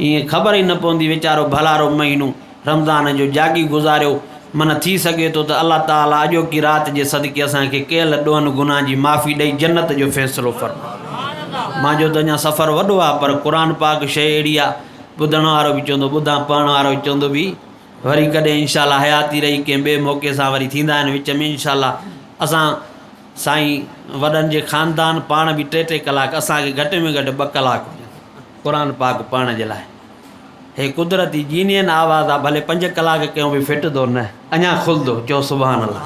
ईअं ख़बर ई न पवंदी वीचारो भलारो महीनो रमज़ान जो जागी गुज़ारियो मन थी सघे थो त अल्लाह ताला अॼोकी राति जे सदके असांखे कयल ॾोहनि गुनाह जी माफ़ी ॾेई जन्नत जो फ़ैसिलो फरमा मुंहिंजो त अञा सफ़र वॾो आहे पर क़ुरान पाक शइ अहिड़ी आहे ॿुधण वारो बि चवंदो ॿुधां पढ़ण वारो बि चवंदो बि वरी कॾहिं इंशाअल्लाह हयाती रही कंहिं ॿिए मौक़े सां वरी थींदा आहिनि विच में इंशाअल्लाह असां साईं वॾनि जे ख़ानदान पाण बि 3-3 कलाक असांखे घटि में घटि 2 कलाक क़ुरान पाक पढ़ण जे लाइ हे कुदरती जीनियन आवाज़ आहे भले 5 कलाक कयूं बि फिटंदो न अञा खुलंदो चओ सुभान अल्लाह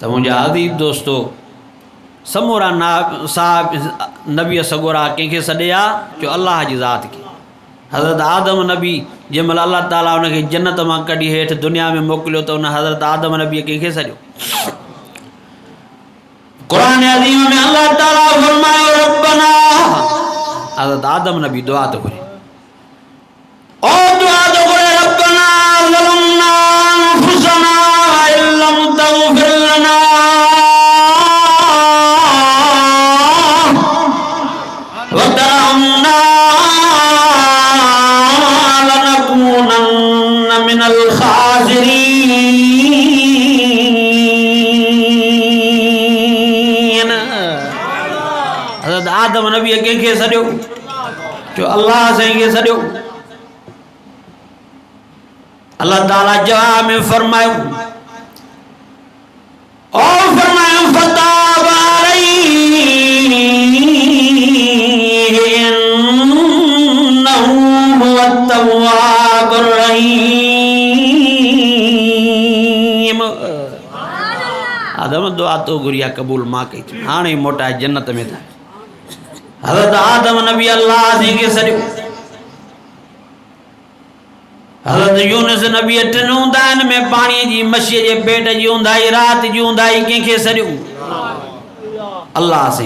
तो मुझे अज़ीज़ दोस्तों समूरा साहब नबी सगोरा कंहिंखे सॾिया जो अल्लाह जी ज़ात खे हज़रत आदम नबी जंहिंमहिल अल्लाह ताला उनखे जन्नत मां कढी हेठि दुनिया में मोकिलियो त उन हज़रत आदम नबीअ कंहिंखे सॾियो क़ुरान अज़ीम में अल्लाह ताला फरमायो रब्बना हज़रत आदम नबी दुआ तो घुरे ओ दुआ तो घुरे रब्बना ज़लमना अनफुसना इल्लम तग़फिर लना वतरहमना लनकूनन्न मिनल खासिरीन हज़रत आदम नबी कंहिंखे सॾियो जो अल्लाह साईं खे सॾियो अल्लाह ताला जवाब में फरमायो और फरमायो फताब इन्नहु हुवत तव्वाबुर रहीम। आदम दुआ तो गुरिया कबूल मां कई थी हाणे मोटा जन्नत में था। हज़रत आदम नबी अल्लाह से के सरियो हज़रत यूनुस नबी टिन उंदाइन में पानी जी मछी जे पेट जी उंदाई रात जी उंदाई कंहिंखे सरियो अल्लाह से।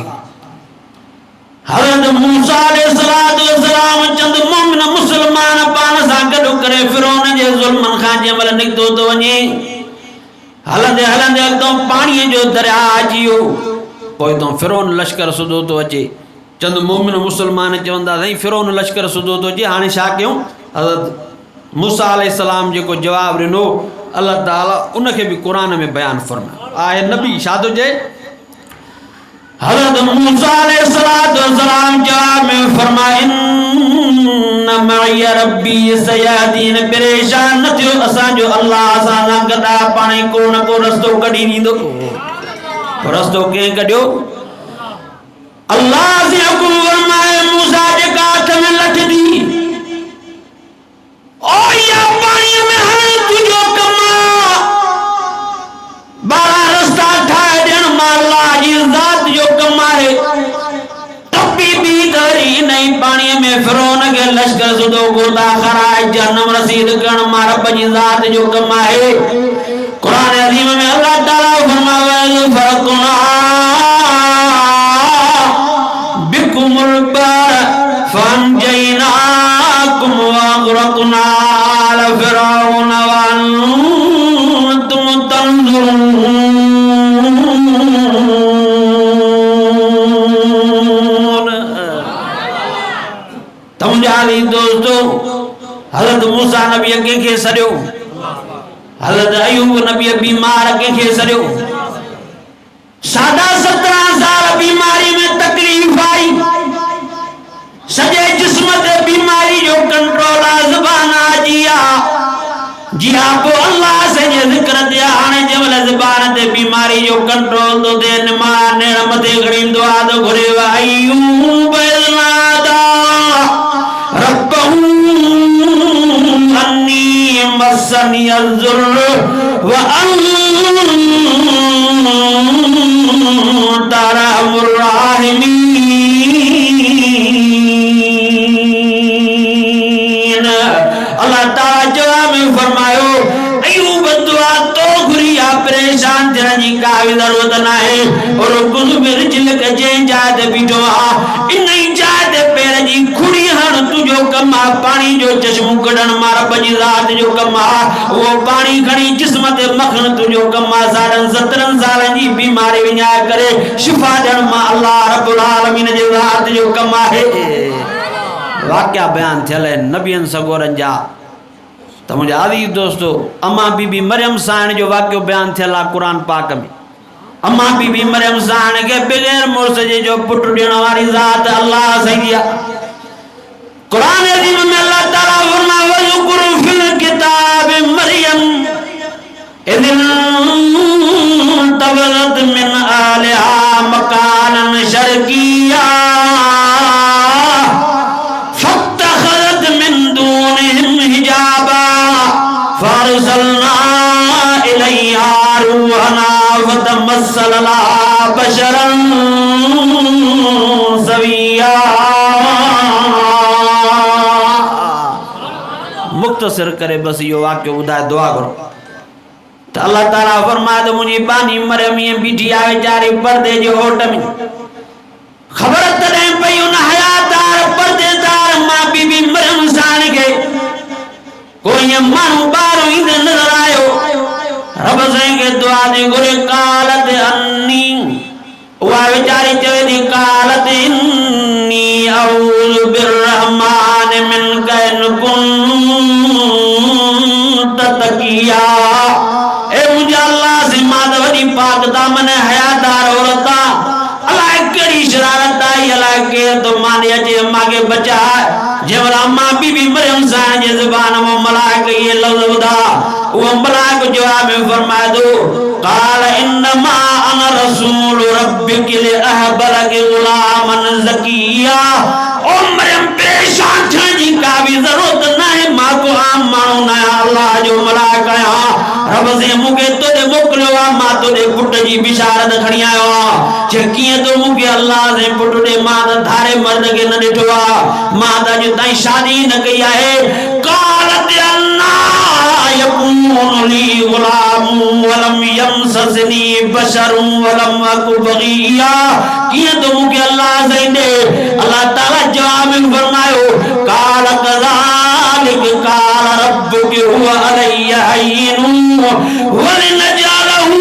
हज़रत मूसा अलैहिस्सलाम चंद मोमिन मुसलमान पान सां गॾु करे फिरौन जे ज़ुल्मनि खां जंहिं महिल निकितो थो वञे हलंदे हलंदे अॻितो पाणीअ जो दरिया अची वियो पोइ हितां फिरौन लश्कर सुधो थो अचे। चंद मोमिन मुसलमान चवंदा साईं फिरौन लश्कर सुधो थो अचे हाणे छा कयूं। हज़रत मूसा अलैहिस्सलाम जेको जवाब ॾिनो अल्लाह ताला उनखे बि क़ुरान में बयान फरमायो आहे नबी छा थो चए। हज़रत मूसा अलैहिस्सलाम जवाब में फरमाए इन्न मइय रब्बी सयहदीन परेशान न थियो असांजो अल्लाह असां सां गॾु पाणे को न को रस्तो कढी ॾींदो। रस्तो कंहिं कढियो अल्लाह से हुकुम फरमाए मूसा जेका हथ में लठ दी ओ या पानी में हाणे तुंहिंजो कमु बारह रस्ता ठाहे ॾियण मां अल्लाह जी ज़ात जो कमु आहे। टपी बि धरी नई पाणीअ में फिरौन खे लश्कर सुधो गोदा खराए जहन्नम रसीद करण मां रब जी ज़ात जो कमु आहे। क़ुरान अज़ीम में अल्लाह ताला फरमायो फरकुना बिकुमुल बर फंजैनाकुम वअग़रक़ना आल फिरौन वअंतुम तंज़ुरून। तमुजाली दोस्तों हज़रत मूसा नबी कंहिंखे सॾियो हज़रत अयूब नबी बीमार कंहिंखे सॾियो 17.5 साल बीमारी में तकलीफ आई सजे जिस्म ते बीमारी जो कंट्रोल ज़बान आजिया जिया को अल्लाह से जे जिक्र दिया हाणे जमल ज़बान ते बीमारी जो कंट्रोल तो दे निमा नेण मथे घणी दुआ तो घुरे अयूब नादा रब्बहू अन्नी मस्सनी अज़्ज़ुर व अंत अर्हमुर राहिमीन। अल्लाह ताला जवाब में फरमायो अयूब दुआ तो घुरिया परेशान थियण जी का बि ज़रूरत नाहे और कुझ बि रिजल के जंहिं जाइ ते बीठो आहे इन ई जाइ ते पेर जी खुड़ी हण तुंहिंजो कमु आहे। पाणी जो चश्मो कढण मां रब जी ज़ात जो कमु आहे। उहो पाणी खणी जिस्म ते मखण तुंहिंजो कमु आहे। 17 सालनि जी बीमारी विञाए करे शिफ़ा ॾियण मां अल्लाह रब्बुल आलमीन जे ज़ात जो कमु आहे। वाक़िया बयान थियल आहिनि नबियनि सगोरनि जा। त मुंहिंजा अज़ीज़ दोस्तो अम्मा बीबी मरियम साहिण जो वाक़ियो बयान थियल आहे क़ुरान पाक में। अम्मा बीबी मरियम साहिण खे बग़ैर मुर्सजे जो पुटु ॾियण वारी ज़ात अल्लाह सही आहे। क़ुरान अज़ीम में अल्लाह ताला फरमाए वज़कुर फिल किताब मरियम इज़ तबरत मिन आलिहा मकानन शर्किया फत्तखज़त मिन दूनिहिम हिजाबा फअरसलना इलैहा रूहना फतमस्सल लहा बशरन सविया। मुख्तसर करे बस यो वाक्य ॿुधाए दुआ करो त अल्लाह ताला फरमाए त मुंहिंजी बानी मरियम ईअं बीठी आहे वीचारी पर्दे जे ओट में ख़बर तॾहिं पई उन हयादार पर्देदार मां बीबी मरियम साहिण खे कोई ईअं माण्हू ॿाहिरों ईंदे नज़र आयो। रब साईं खे दुआ ॾे घुरे कालत अन्नी उहा वीचारी चवे थी कालत इन्नी अऊज़ु बिर्रहमान मिनका इन कुन्त तकिया। ए मुंहिंजा अल्लाह से मां त वॾी पाक दामन हयादार औरत आहे अलाए कहिड़ी शरारत आई अलाए के तो माने अचे मागे बचा जेवला अम्मा बीबी मरियम सां जे ज़बान में मलाइक ये लफ्ज़ बुधा वो मलाइक जवाब में फरमाए दो काल इन्नमा अना रसूल रब्बिक लिअहबलक गुलामन ज़किया ओ मरियम परेशान थियण जी का भी जरूरत नाहे मां को आम माण्हू न अल्लाह जो मलाइक आया रब से मुके तोड़े मोकलियो आ मां तोड़े पुट जी बिशारत खणी आयो आ जे कीअं तो मुके अल्लाह से पुट दे मां त धारे मर्द के न ॾिठो आ मां त अॼु ताईं शादी न कई आहे कालत अन्ना यकून ली गुलाम वलम यमससनी बशर वलम अकु बगिया कीअं तो मुके अल्लाह से दे अल्लाह ताला जवाब में फरमायो काल कज़ालिक काल रब्बुक हुवा अलैया हय्यिन वलिनजअलहु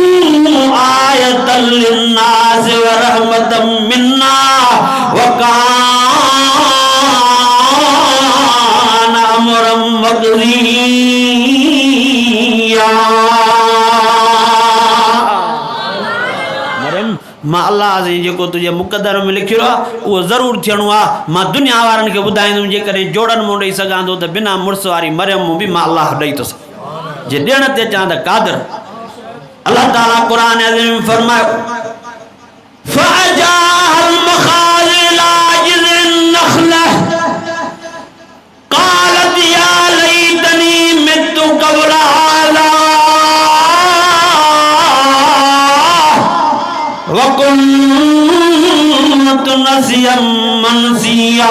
आयतल लिन्नास व रहमतम मिन्ना व कान अमरम मक़दिया मां अल्लाह से जेको तुझे मुक़द्दर में लिखियो आहे उहो ज़रूर थियणो आहे मां दुनिया वारनि खे ॿुधाईंदुमि जेकॾहिं जोड़नि मूं ॾेई सघां थो त बिना मुड़ुस वारी मरियम बि मां अल्लाह ॾेई थो सघां जे ॾियण ते अचां त क़ादिर अल्लाह ताला क़ुरान अज़ीम में फरमायो फअजाहल मखाज़ इला जिज़िन नख़लह क़ालत या लैतनी मितु क़ब्ल हाज़ा वकुन्तु नसियम मनसिया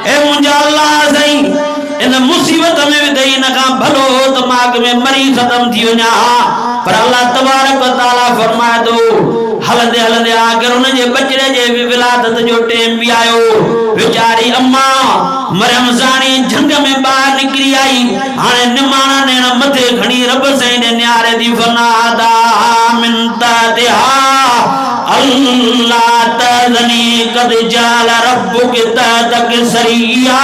ए मुंहिंजा अल्लाह साईं इन मुसीबत में विधई इन खां भलो दिमाग़ में मरी ख़त्म थी वञा पर अल्लाह तबारक व तआला फरमाए थो हलंदे हलंदे आख़िर उन जे बचड़े जे विलादत जो टाइम भी आयो बेचारी अम्मा मरियम साणी झंग में ॿाहिरि निकिरी आई हाणे निमाणा नेण मथे खणी रब साईं ॾे निहारे थी फनादा मिन तहतिहा अल्लाह तज़नी क़द जअल रब्बुक तहतक सरिया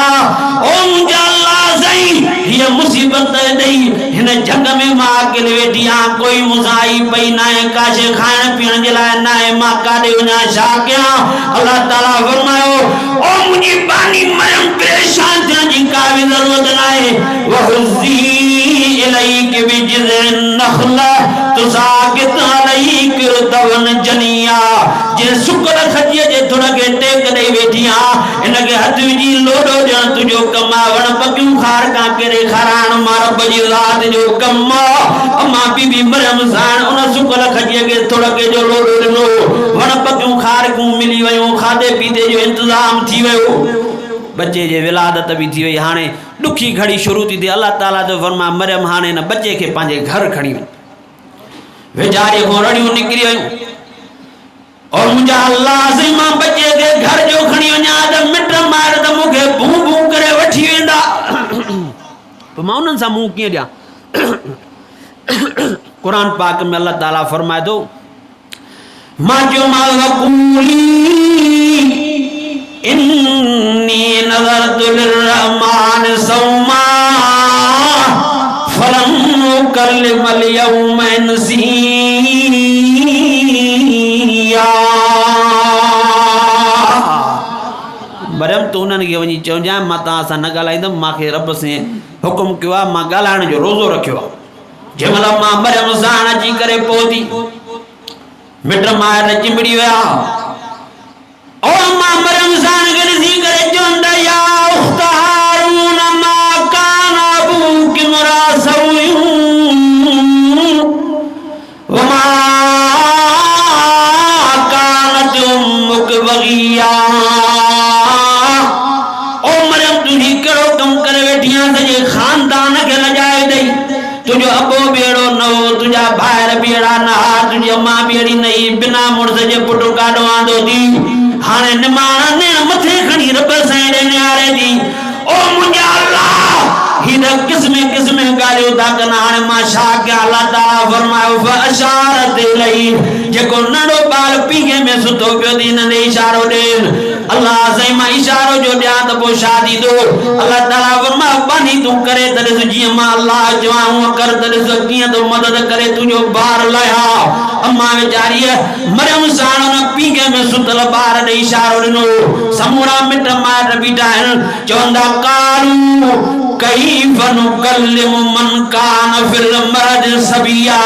ओ मुंहिंजा अल्लाह साईं हीअ मुसीबत ॾेई हिन झंग में मां अकेले वेठी आहियां कोई मूंसां आई पई न आहे का शइ खाइण पीअण जे लाइ न आहे मां काॾे वञा छा कयां अल्लाह ताला फरमायो ओ मुंहिंजी बानी मरियम परेशान थियण जी का बि ज़रूरत न आहे वहुज़ी इलैक बिजिज़िन नख़ल तुसाक़ित अलैक रुतबन जनिया जे सुकल खजीअ जे थुड़ खे टेक ॾेई वेठी आहियां इनखे हथ विझी लोॾो ॾियण तुंहिंजो कमु आहे वण पकियूं खार खां केरे खाराइण मां रब जी ज़ात जो कमु आहे अम्मा बीबी मरियम साण उन सुकल खजीअ खे थुड़ खे जो लोॾो ॾिनो वण पकियूं खारकूं मिली वियूं खाधे पीते जो इंतज़ाम थी वियो बच्चे जे विलादत भी थी वई हाणे ॾुखी घड़ी शुरू थी थिए अल्लाह ताला जो फरमा मरियम हाणे हिन बच्चे खे पंहिंजे घर खणी वञ वेचारी खां रड़ियूं निकिरी वयूं और मुंहिंजा अल्लाह से मां बच्चे खे घर जो खणी वञा त मिट मार त मूंखे भूं भूं करे वठी वेंदा पोइ मां उन्हनि सां मुंहुं कीअं ॾियां क़ुरान पाक में अल्लाह ताला फरमाए थो मां चयो मां वक़ूली इन्नी नज़रतु लिर्रहमान सौमा फलम उकल्लिमल यौम इंसिया मरियम तू उन्हनि खे वञी चवजांइ मां तव्हां सां न ॻाल्हाईंदुमि मूंखे रब से हुकुम कयो आहे मां ॻाल्हाइण जो रोज़ो रखियो आहे जंहिं महिल मां मरियम सां अची करे पहुती मिट माइट चिंबड़ी विया ओ अम्मा मरियम साण खे ॾिसी करे चवंदा या उख़्त हारून मा कान अबूकी इम्रा सऊं वमा कानत उम्मुक बगिया ओ मरियम तुझी कहिड़ो कमु करे वेठी आहीं सॼे ख़ानदान खे लॼाए ॾेई तुझो अबो भी अहिड़ो न हो तुंहिंजा भाइर भी अहिड़ा न हा तुंहिंजी अम्मा भी अहिड़ी न हुई बिना मुड़ुस जे पुटु काॾो आंदो थी हाणे निमाणा ने मथे खणी रब साईं ॾे निहारे थी ओ मुंहिंजा अल्लाह हीअ क़िस्म क़िस्म ॻाल्हियूं था कनि हाणे मां छा कयां अल्लाह ताला फरमायो फअशारत इलैहि जेको नंढो ॿार पींघे में सुतो पियो थी हिन ॾे इशारो ॾे अल्लाह साईं मां इशारो जो ॾियां त पोइ शादी दो अल्लाह ताला फरमायो बानी तूं करे त ॾिस जीअं मां अल्लाह चवां हूअं कर त ॾिस कीअं थो मदद करे तुंहिंजो ॿार लया अम्मा वीचारीअ मरियम साण हुन पींघे में सुतल ॿार ॾे इशारो ॾिनो समूरा मिट माइट बीठा आहिनि चवंदा कालू कैफ़ नुकल्लिमु मन कान फिल मरद सबिया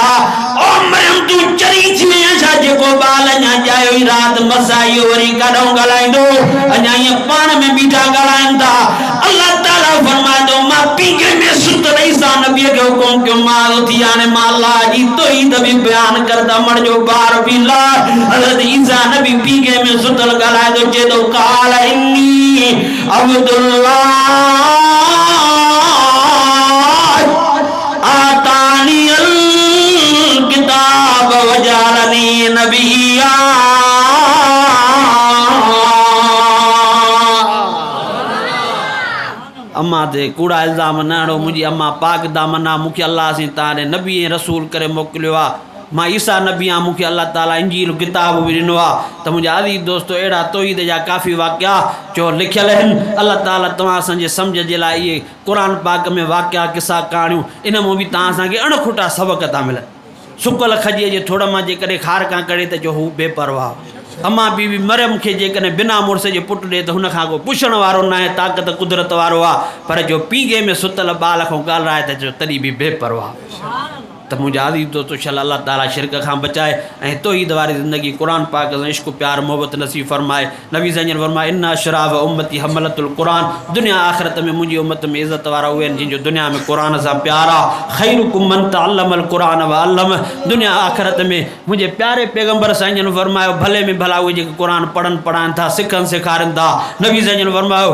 ओ मरियम तू चरी थी वई छा जेको बाल अञा ॼायो ई राति मसाई वरी काॾों ॻाल्हाईंदो अञा ईअं पाण में बीठा ॻाल्हाइनि था अल्लाह ताला फरमाए थो मां पींघे में सुतल ईसा नबीअ खे हुकुम कयो मां उथी हाणे मां अल्लाह जी तौहीद बि बयान करदा मर जो ॿार बि ला हज़रत ईसा नबी पींघे में सुतल ॻाल्हाए थो चए थो काल इन्नी अब्दुल्लाह आतानियल किताब वजालनी नबिया अम्मा ते कूड़ा इल्ज़ाम न हणो मुंहिंजी अम्मा पाक दामना मूंखे अल्लाह से तव्हां नबी ऐं रसूल करे मोकिलियो आहे मां ईसा नबी आहियां मूंखे अल्लाह ताला इंजील किताब बि ॾिनो आहे त मुंहिंजा अज़ीज़ दोस्त अहिड़ा तौहीद जा काफ़ी वाक़िया जो लिखियल आहिनि अल्लाह ताला तव्हां असांजे सम्झ जे लाइ इहे क़ुर पाक में वाक़िया किसा कहाणियूं इन मां बि तव्हां असांखे अणखुटा सबक़ था मिलनि सुकल खजीअ जे थोड़ मां जेकॾहिं खार खां करे त जो हू बेपरवाह अम्मा बीबी मरियम खे जेकॾहिं बिना मुड़ुस जे पुटु ॾिए त हुन खां को पुछण वारो न आहे ताक़त कुदरत वारो आहे पर जो पींघे में सुतल ॿार खां ॻाल्हाए त जो तॾहिं बि बेपरवाह त मुंहिंजा अज़ीज़ दोस्तो शल अल्लाह ताला शिरक खां बचाए ऐं तौहीद वारी ज़िंदगी क़ुर पाक सां इश्क प्यार मोहबत नसीब फरमाए नबी जंजन फरमाए इन्ना शराब उम्मती हमलतुल क़ुर दुनिया आख़िरत में मुंहिंजी उम्मत में इज़त वारा उहे आहिनि जिन जो दुनिया में क़ुर सां प्यार आहे खैरुकुम मन तअल्लमल क़ुरान व अल्लम दुनिया आख़िरत में मुंहिंजे प्यारे पैगंबर साईं जन फरमायो भले में भला उहे जेके क़ुर पढ़नि पढ़ाइनि था सिखनि सेखारनि था नबी साईं जन फरमायो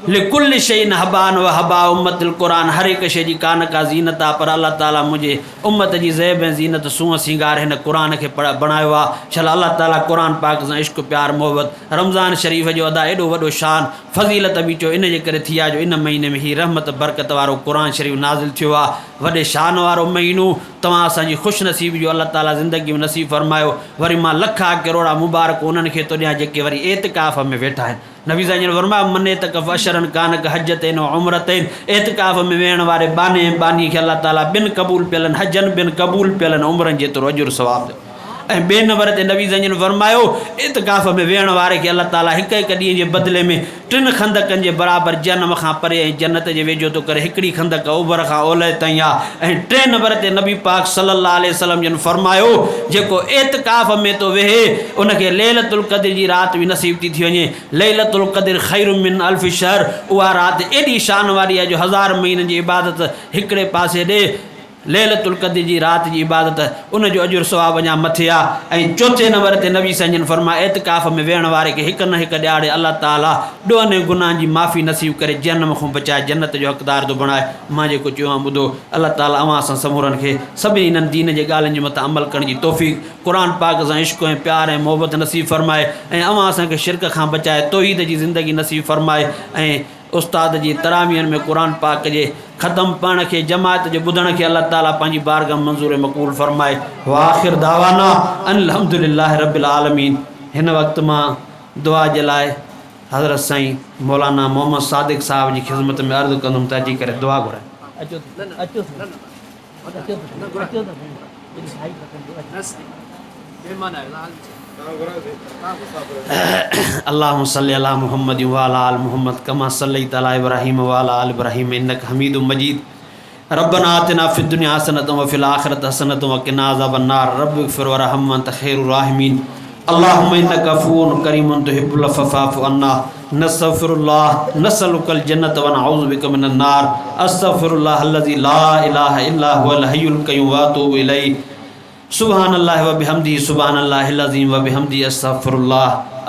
लिकुल शैइन हबान व हबा उम्मतुल क़ुरान हर हिकु शइ जी कान का ज़ीनत आहे पर अल्लाह ताला मुंहिंजे उम्मत जी ज़ैब ऐं ज़ीनत सूंहं सिंगार हिन क़ुर खे बणायो आहे छल अल्लाह ताला क़ुर पाक सां इश्क प्यार मोहबत रमज़ान शरीफ़ जो अदा एॾो वॾो शान फज़ीलत बि चयो इन जे करे थी आहे जो इन महीने में हीउ रहमत बरकत वारो क़ुर शरीफ़ नाज़िल थियो आहे वॾे शान वारो महीनो तव्हां असांजी ख़ुशनसीब जो अल्लाह ताला ज़िंदगी में नसीब फरमायो वरी मां लखा करोड़ा मुबारक उन्हनि खे थो ॾियां जेके वरी एतिकाफ़ में वेठा आहिनि नबी साईं फरमायो मन एतकफ़ अशरन कान का हजत आहिनि उमरत आहिनि एतिकाफ़ में वेहण वारे बाने ऐं बानी खे अल्लाह ताला ॿिनि क़बूल पियलनि हजनि ॿिनि क़बूल पियलनि उमिरनि जेतिरो अजुर सवाबु ऐं ॿिए नंबर ते नबी जंजन फरमायो इतकाफ़ में वेहण वारे खे अल्लाह ताला हिकु हिकु ॾींहं जे बदिले में 3 खंदकनि जे बराबरि जनम खां परे ऐं जन्नत जे वेझो थो करे हिकिड़ी खंदक ओभर खां ओलह ताईं आहे ऐं 3 नंबर ते नबी पाक सल्लल्लाहु अलैहि वसल्लम जन फरमायो जेको एतिकाफ़ में थो वेहे उनखे लैलतुल क़द्र जी राति बि नसीब थी वञे लैलतुल क़द्र खैरुम मिन अल्फ शहर उहा राति एॾी शान वारी आहे जो 1000 महीननि जी इबादत हिकिड़े पासे ॾे लैलतुल क़द्र जी राति जी इबादत उनजो अजुर सवाब अञा मथे आहे ऐं 4 नंबर ते नबी संजन फरमाए एतिकाफ़ में वेहण वारे खे हिकु न हिकु ॾियारे अल्लाह ताला ॾोहनि गुनाहनि जी माफ़ी नसीब करे जनम खां बचाए जन्नत जो हक़दार थो बणाए मां जेको चयो आहे ॿुधो अल्लाह ताला अवां सां समूरनि खे सभिनी इन्हनि दीन जे ॻाल्हियुनि जे मथां अमल करण जी तौफ़ीक़ क़ुर पाक सां इश्क ऐं प्यार ऐं मोहबत नसीब फरमाए ऐं अवां असांखे शिरक खां बचाए तौहीद जी ज़िंदगी नसीब फरमाए ऐं उस्ताद जी तरावियनि में क़ुर पाक जे ख़तम पढ़ण खे जमात जे ॿुधण खे अल्लाह ताला पंहिंजी बारगाह मंज़ूर मक़बूल फरमाए वाखिर दावाना अल्हम्दुलिल्लाहि रब्बिल आलमीन। हिन वक़्तु मां दुआ जे लाइ हज़रत साईं मौलाना मोहम्मद सादिक साहब जी ख़िदमत में अर्ज़ु कंदुमि त अची करे दुआ घुराए अल्लाहुम्मा सल्लि अला मुहम्मद व अला आल मुहम्मद कमा सल्लैता अला इब्राहीम व अला आल इब्राहीम इन्नका हमीदुम मजीद। रब्बना आतिना फिद दुनिया हसनतम व फिल आखिरति हसनतम व क़िना अज़ाबन नार रब्बिग़फिर वरहम व अंत खैरुर राहिमीन। अल्लाहुम्मा इन्नका अफ़ूउन करीमुन तुहिब्बुल अफ़्व फ़अफ़ु अन्ना नस्तग़फिरुल्लाह नसअलुकल जन्नत व नऊज़ु बिका मिनन नार अस्तग़फिरुल्लाह अल्लज़ी ला इलाहा इल्ला हुवल हय्युल क़य्यूम व अतूबु इलैहि सुबहानल्लाह व बिहम्दिही सुबहानल्लाहिल अज़ीम व बिहम्दिही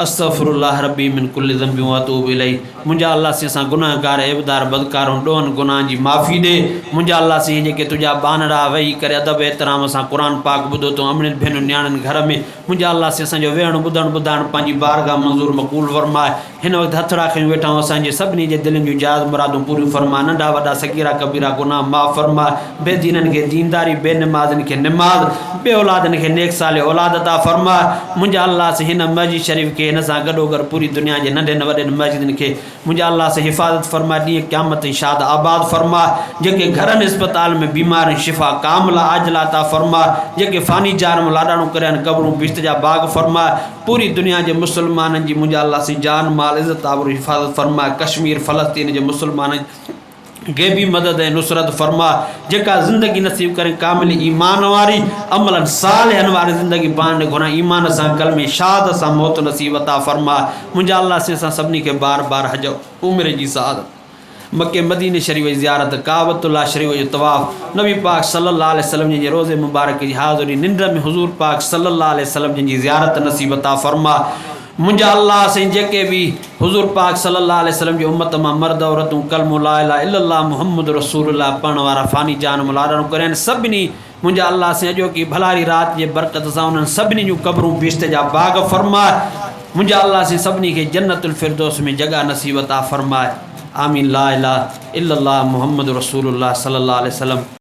अस्तग़फिरुल्लाह रब्बी मिन कुल्लि ज़ंबि व अतूबु इलैहि। मुंहिंजा अल्लाह से असां गुनाहगार ऐबदार बदकारूं ॾोहनि गुनाहनि जी माफ़ी ॾे। मुंहिंजा अल्लाह से जेके तुंहिंजा बानड़ा वेही करे अदब एतिराम सां क़ुर पाक ॿुधो तूं अमड़ियुनि भेनरुनि न्याणियुनि घर में मुंहिंजा अल्लाह से असांजो वेहणु ॿुधणु ॿुधाइणु पंहिंजी बारगाह मंज़ूर मक़बूल फरमाए। हिन वक़्तु हथड़ा खयूं वेठा आहियूं असांजे सभिनी जे दिलनि जूं जाइज़ मुरादूं पूरियूं फरमा नंढा वॾा सगीरा कबीरा गुनाह माफ़ फरमा बेदीननि खे दीनदारी बेनमाज़नि खे निमाज़ बे औलादनि खे नेक साले औलाद अता फरमा। मुंहिंजा अल्लाह से हिन मस्जिद शरीफ़ खे के इन सां गॾोगॾु पूरी दुनिया जे नंढनि वॾनि मस्जिदनि खे मुंहिंजा अल्लाह से हिफ़ाज़त फरमा, ॾींहुं क़यामत जी शाद आबाद फरमा। जेके घरनि इस्पताल में बीमार शिफ़ा कामिला आजला अता फरमा। जेके फ़ानी जान में लाॾाणो करिया आहिनि क़बरूं बिश्त जा बाग फरमा। पूरी दुनिया जे मुस्लमाननि जी मुंहिंजा अल्लाह से जान माल इज़त आबरू हिफ़ाज़त फरमा। कश्मीर फ़लस्तीन जे मुस्लमाननि खे बि मदद ऐं नुसरत फरमा। जेका ज़िंदगी नसीब करे कामिल ईमान वारी अमलन सालिहनि वारी ज़िंदगी पाण घुरा ईमान सां कलमे शाद सां मौत नसीब अता फरमा। मुंहिंजा अल्लाह से असां सभिनी खे बार बार हज उमिरि जी सआदत, मके मदीने शरीफ़ जी ज़ियारत, काबतुल्लाह शरीफ़ जो तवाफ़, नबी पाक सल्लल्लाहु अलैहि वसल्लम जे रोज़े मुबारक जी हाज़िरी, निंड में हुज़ूर पाक सल्लल्लाहु अलैहि वसल्लम जी ज़ियारत नसीब अता फरमा। मुंहिंजा अल्लाह से जेके भी हुज़ूर पाक सल्लल्लाहु अलैहि वसल्लम जी उम्मत मां मर्द औरतूं कलमो ला इलाहा इल्लल्लाह मुहम्मद रसूलुल्लाह पढ़ण वारा फ़ानी जान मुलाड़ण करिया सभिनी मुंहिंजा अल्लाह से अॼो की भलारी रात जे बरकत सां उन्हनि सभिनी जूं क़बरूं बिश्त जा बाग फरमाए। मुंहिंजा अल्लाह से सभिनी खे जन्नतुल फिरदौस में जगह नसीब अता फरमाए। आमीन। ला इलाहा इल्लल्लाह मुहम्मद रसूलुल्लाह सल्लल्लाहु अलैहि वसल्लम।